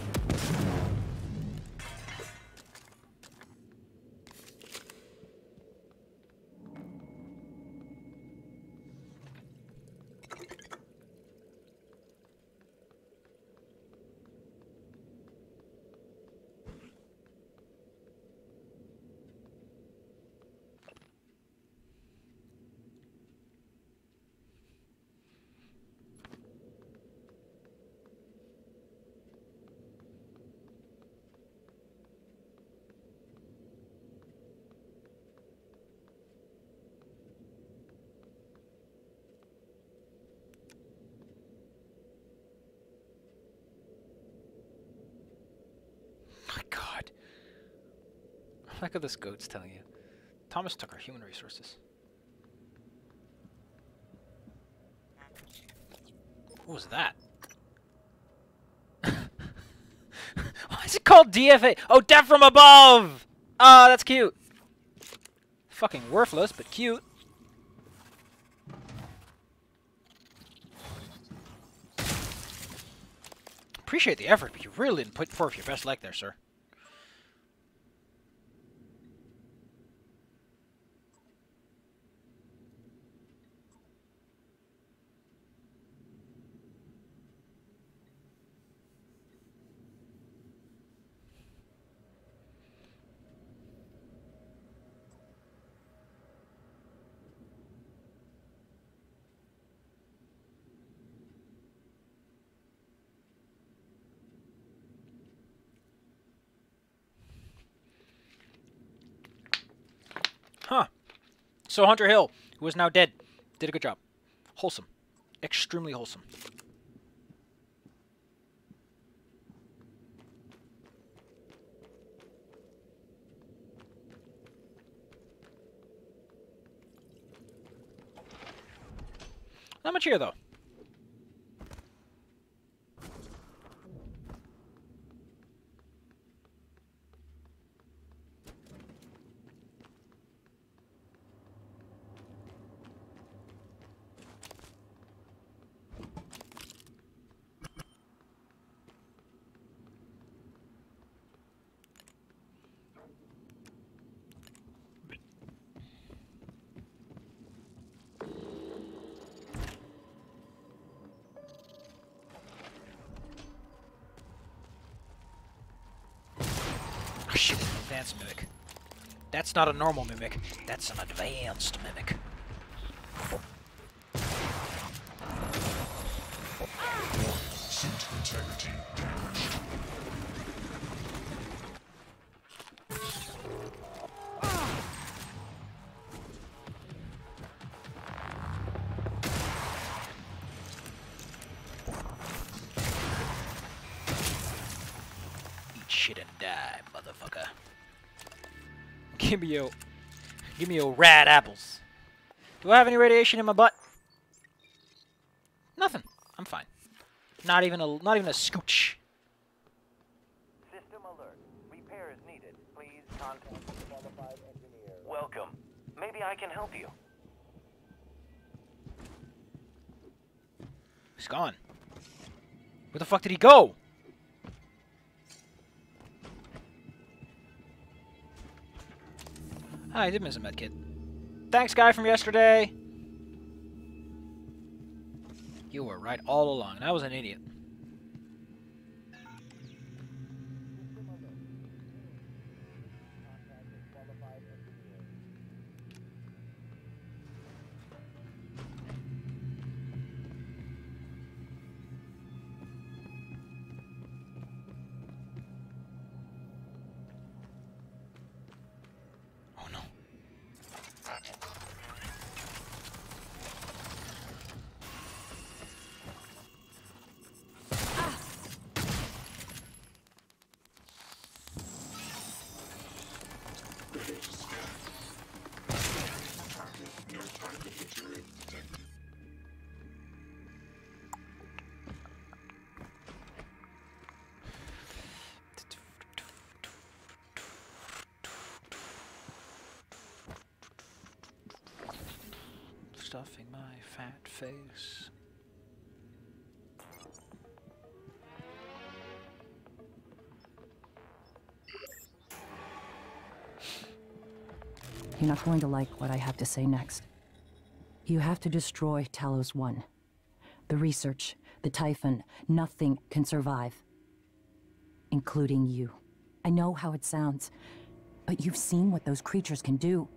my god. Look at this goat's telling you. Thomas took our human resources. What was that? Why is it called DFA? Oh, Death from Above! Oh, that's cute. Fucking worthless, but cute. Appreciate the effort, but you really didn't put forth your best leg there, sir. Huh. So Hunter Hill, who is now dead, did a good job. Wholesome. Extremely wholesome. Not much here, though. Oh, shit, an advanced mimic. That's not a normal mimic. That's an advanced mimic. Suit integrity damaged. Eat shit and die, motherfucker. Give me your rad apples. Do I have any radiation in my butt? Nothing. I'm fine. Not even a scooch. System alert. Repair is needed. Please contact the qualified engineer. Welcome. Maybe I can help you. He's gone. Where the fuck did he go? Ah, I did miss a medkit. Thanks, guy from yesterday. You were right all along, and I was an idiot. Oh no. Stuffing my fat face. You're not going to like what I have to say next. You have to destroy Talos 1. The research, the Typhon, nothing can survive. Including you. I know how it sounds, but you've seen what those creatures can do.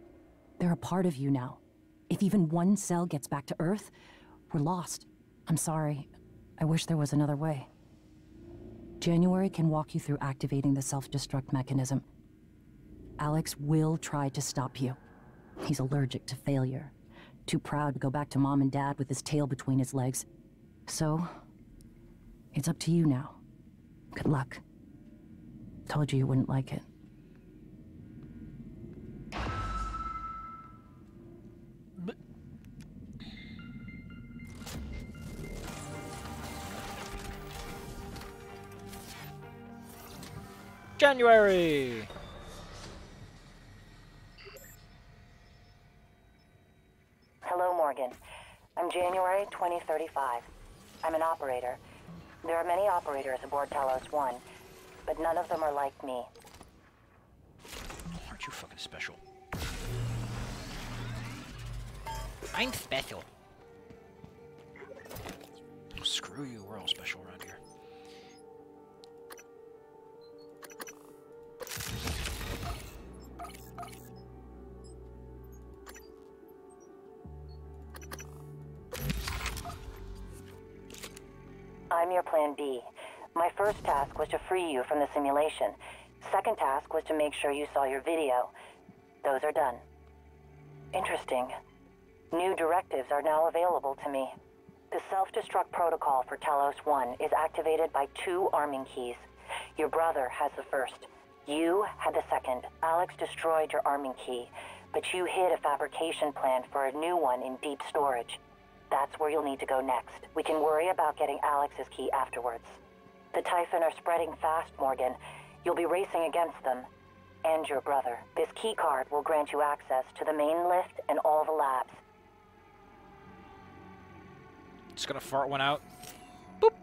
They're a part of you now. If even one cell gets back to Earth, we're lost. I'm sorry. I wish there was another way. January can walk you through activating the self-destruct mechanism. Alex will try to stop you. He's allergic to failure. Too proud to go back to Mom and Dad with his tail between his legs. So, it's up to you now. Good luck. Told you wouldn't like it. January! Hello, Morgan. I'm January 2035. I'm an operator. There are many operators aboard Talos 1, but none of them are like me. Aren't you fucking special? I'm special. Oh, screw you, we're all special around here. I'm your plan B. My first task was to free you from the simulation. Second task was to make sure you saw your video. Those are done. Interesting. New directives are now available to me. The self-destruct protocol for Talos 1 is activated by 2 arming keys. Your brother has the first. You had the second. Alex destroyed your arming key, but you hid a fabrication plan for a new one in deep storage. That's where you'll need to go next. We can worry about getting Alex's key afterwards. The Typhon are spreading fast, Morgan. You'll be racing against them. And your brother. This key card will grant you access to the main lift and all the labs. Just gonna fart one out. Boop!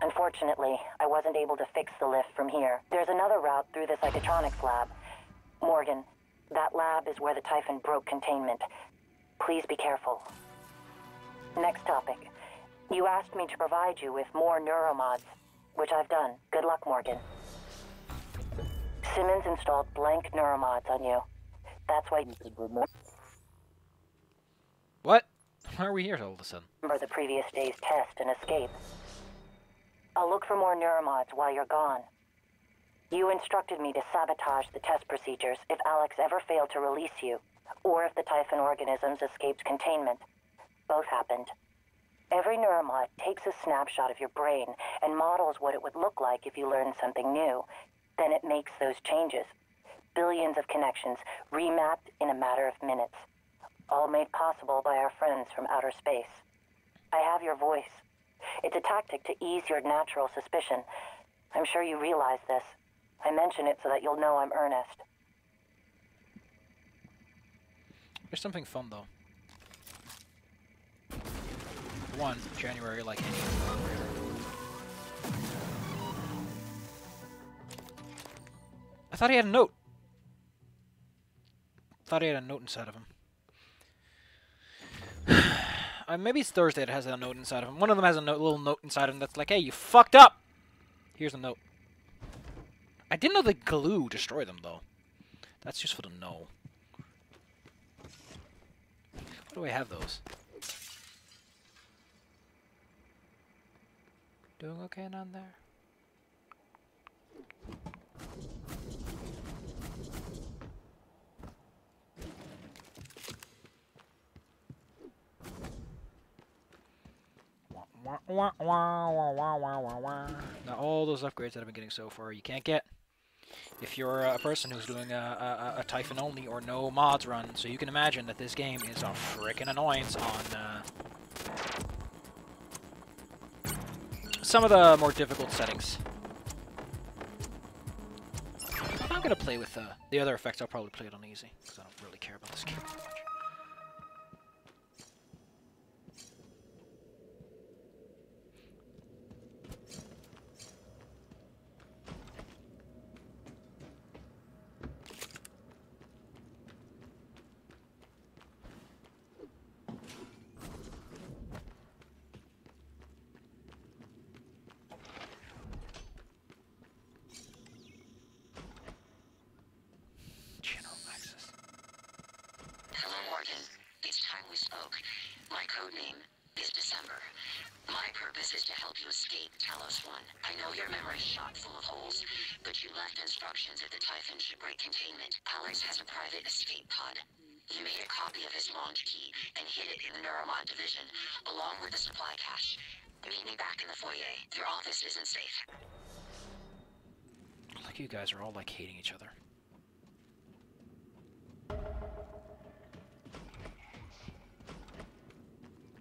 Unfortunately, I wasn't able to fix the lift from here. There's another route through the psychotronics lab. Morgan, that lab is where the Typhon broke containment. Please be careful. Next topic. You asked me to provide you with more neuromods, which I've done. Good luck, Morgan. Simmons installed blank neuromods on you. That's why you could remember What? Why are we here all of a sudden? the previous day's test and escape. I'll look for more neuromods while you're gone. You instructed me to sabotage the test procedures if Alex ever failed to release you, or if the Typhon organisms escaped containment. Both happened. Every neuromod takes a snapshot of your brain and models what it would look like if you learned something new. Then it makes those changes. Billions of connections, remapped in a matter of minutes. All made possible by our friends from outer space. I have your voice. It's a tactic to ease your natural suspicion. I'm sure you realize this. I mention it so that you'll know I'm earnest. There's something fun, though. 1 January, like any other operator. I thought he had a note. Thought he had a note inside of him. Maybe it's Thursday that has a note inside of him. One of them has a little note inside of him that's like, hey, you fucked up! Here's a note. I didn't know the glue destroyed them, though. That's useful to know. Why do I have those? Doing okay down there? Now all those upgrades that I've been getting so far, you can't get if you're a person who's doing a Typhon only or no mods run. So you can imagine that this game is a frickin' annoyance on some of the more difficult settings. If I'm gonna play with the other effects, I'll probably play it on easy because I don't really care about this game that much. Fuck, you guys are all like hating each other.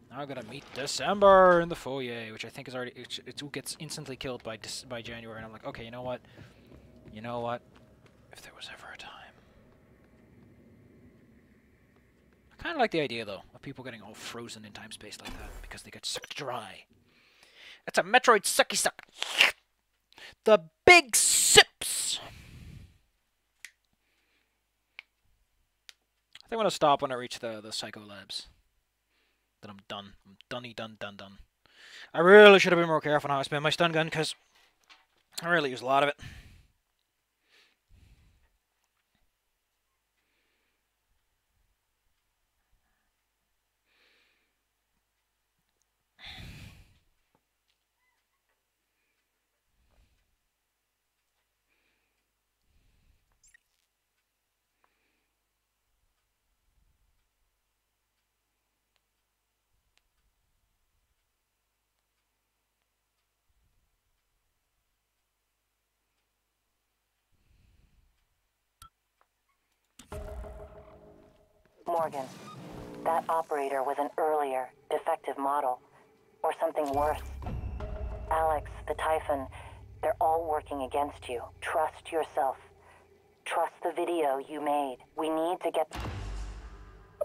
Now I'm gonna meet December in the foyer, which I think is already it gets instantly killed by January, and I'm like, okay, you know what? You know what? If there was ever a time. I kind of like the idea though of people getting all frozen in time space like that because they get sucked dry. That's a Metroid sucky suck. The big sips. I think I'm gonna stop when I reach the Psycho Labs. Then I'm done. I'm done. I really should have been more careful on how I spend my stun gun, because I really use a lot of it. Morgan, that operator was an earlier, defective model. Or something worse. Alex, the Typhon, they're all working against you. Trust yourself. Trust the video you made. We need to get the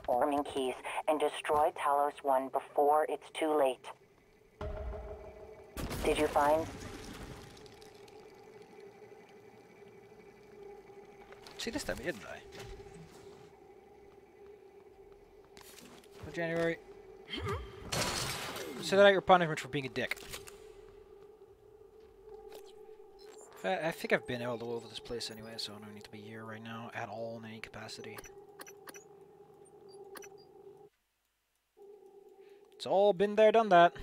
forming keys and destroy Talos 1 before it's too late. Did you find? See, this time, didn't I? January. So that your punishment for being a dick. I think I've been all over this place anyway, so I don't need to be here right now at all in any capacity. It's all been there, done that.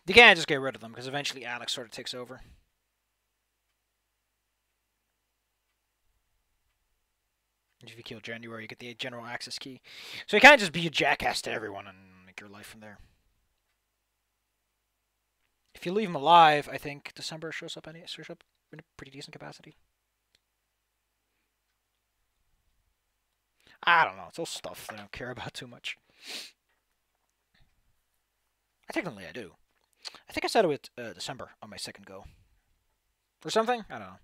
You can't just get rid of them, because eventually Alex sort of takes over. If you kill January, you get the general access key. So you can't just be a jackass to everyone and make your life from there. If you leave him alive, I think December shows up in a pretty decent capacity. I don't know. It's all stuff that I don't care about too much. Technically, I do. I think I said it with December on my second go. Or something? I don't know.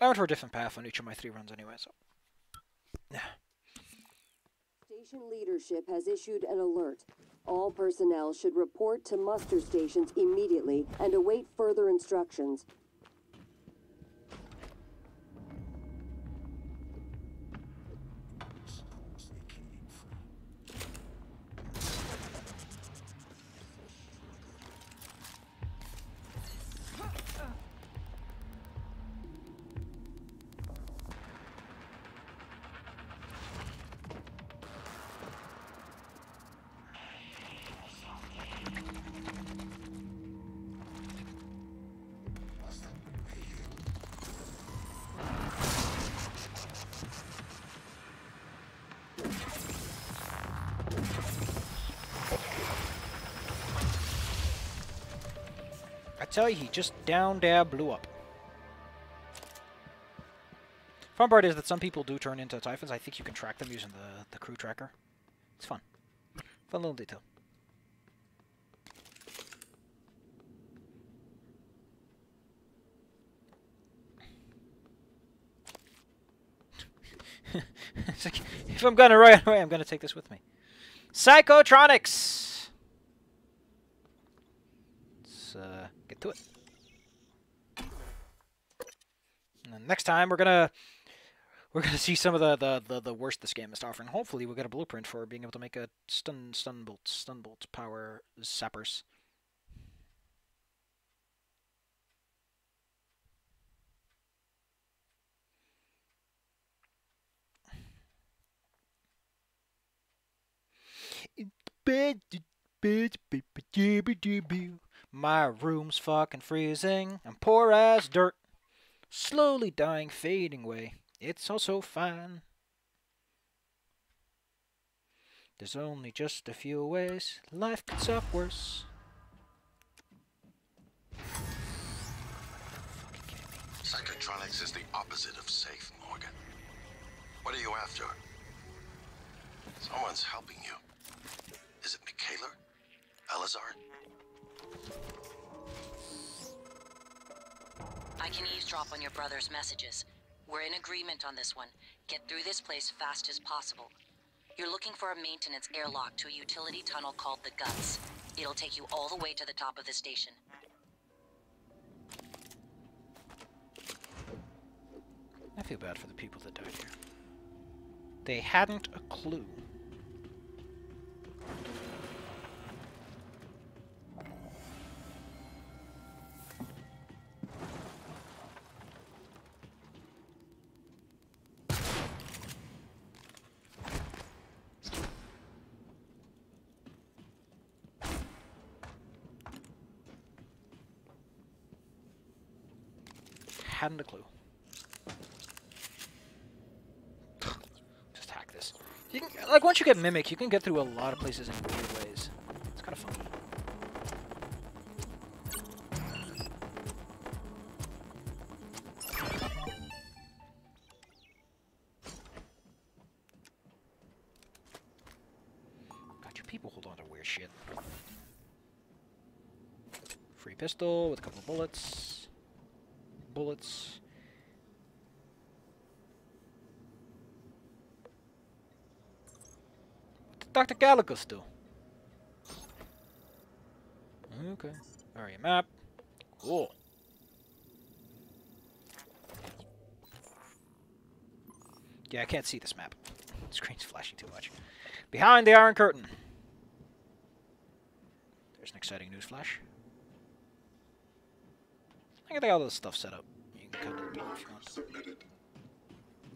I went for a different path on each of my 3 runs anyway, so. Yeah. Station leadership has issued an alert. All personnel should report to muster stations immediately and await further instructions. I tell you, he just down dab blew up. Fun part is that some people do turn into Typhons. I think you can track them using the crew tracker. It's fun. Fun little detail. It's like, if I'm gonna run away, I'm gonna take this with me. Psychotronics! Get to it. And then next time we're gonna see some of the worst this game is offering. Hopefully we'll get a blueprint for being able to make a stun bolt power sappers. My room's fucking freezing. I'm poor as dirt. Slowly dying, fading away. It's all so fine. There's only just a few ways life could suck worse. Psychotronics is the opposite of safe, Morgan. What are you after? Someone's helping you. Is it Michaela? Elazar? I can eavesdrop on your brother's messages. We're in agreement on this one. Get through this place fast as possible. You're looking for a maintenance airlock to a utility tunnel called the Guts. It'll take you all the way to the top of the station. I feel bad for the people that died here. They hadn't a clue. Hadn't a clue. Just hack this. You can, like, once you get Mimic, you can get through a lot of places in weird ways. It's kind of fun. God, you people hold on to weird shit. Free pistol with a couple of bullets. Bullets. What did Dr. Gallicus do? Okay. Alright, map. Cool. Yeah, I can't see this map. The screen's flashing too much. Behind the Iron Curtain. There's an exciting news flash. I got all this stuff set up. You can cut it if you want. Submitted.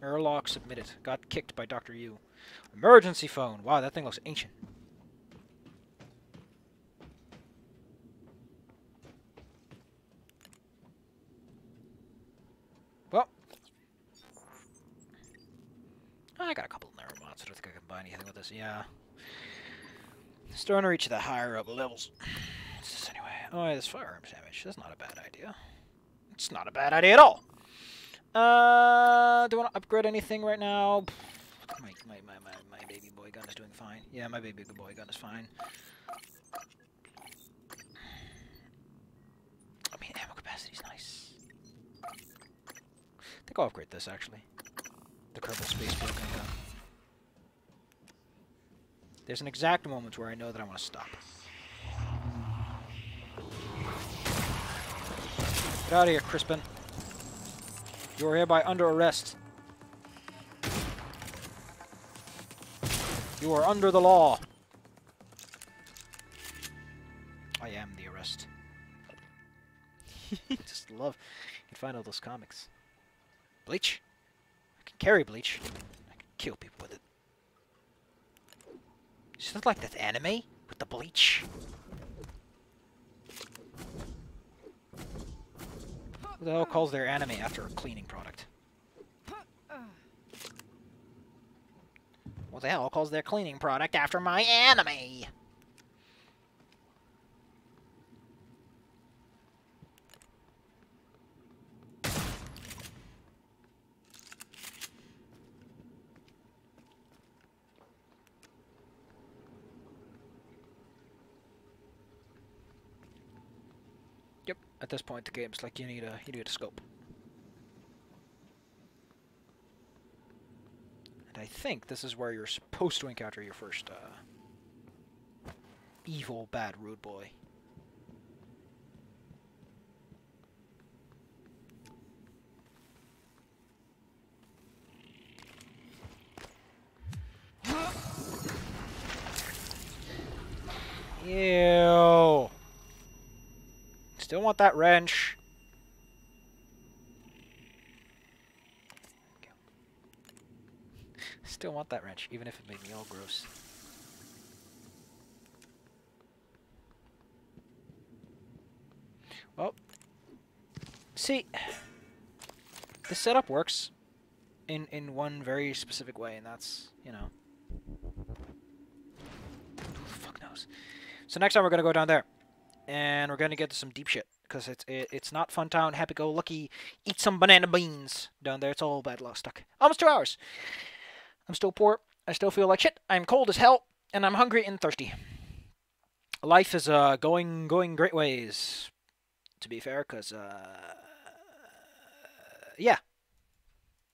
Airlock submitted. Got kicked by Dr. Yu. Emergency phone. Wow, that thing looks ancient. Well. I got a couple of neuromods. I don't think I can buy anything with this. Yeah. Starting to reach the higher up levels. What's this anyway? Oh, yeah, this firearms damage. That's not a bad idea. It's not a bad idea at all. Do I want to upgrade anything right now? My baby boy gun is doing fine. Yeah, my baby boy gun is fine. I mean, ammo capacity's nice. I think I'll upgrade this, actually. The Kerbal Space Broken gun. There's an exact moment where I know that I want to stop. Get out of here, Crispin. You are hereby under arrest. You are under the law. I am the arrest. Just love. You can find all those comics. Bleach. I can carry bleach. I can kill people with it. Just look like that anime with the bleach. Who the hell calls their anime after a cleaning product? What the hell calls their cleaning product after my anime? Yep, at this point the game's like you need a scope. And I think this is where you're supposed to encounter your first evil bad rude boy. Ew. Still want that wrench. Still want that wrench, even if it made me all gross. Well, see, the setup works in one very specific way, and that's, you know, So next time we're gonna go down there, and we're gonna get to some deep shit because it's not Fun Town, happy-go-lucky, eat some banana beans down there. It's all bad luck stuck. Almost 2 hours. I'm still poor. I still feel like shit. I'm cold as hell, and I'm hungry and thirsty. Life is going great ways. To be fair, because yeah.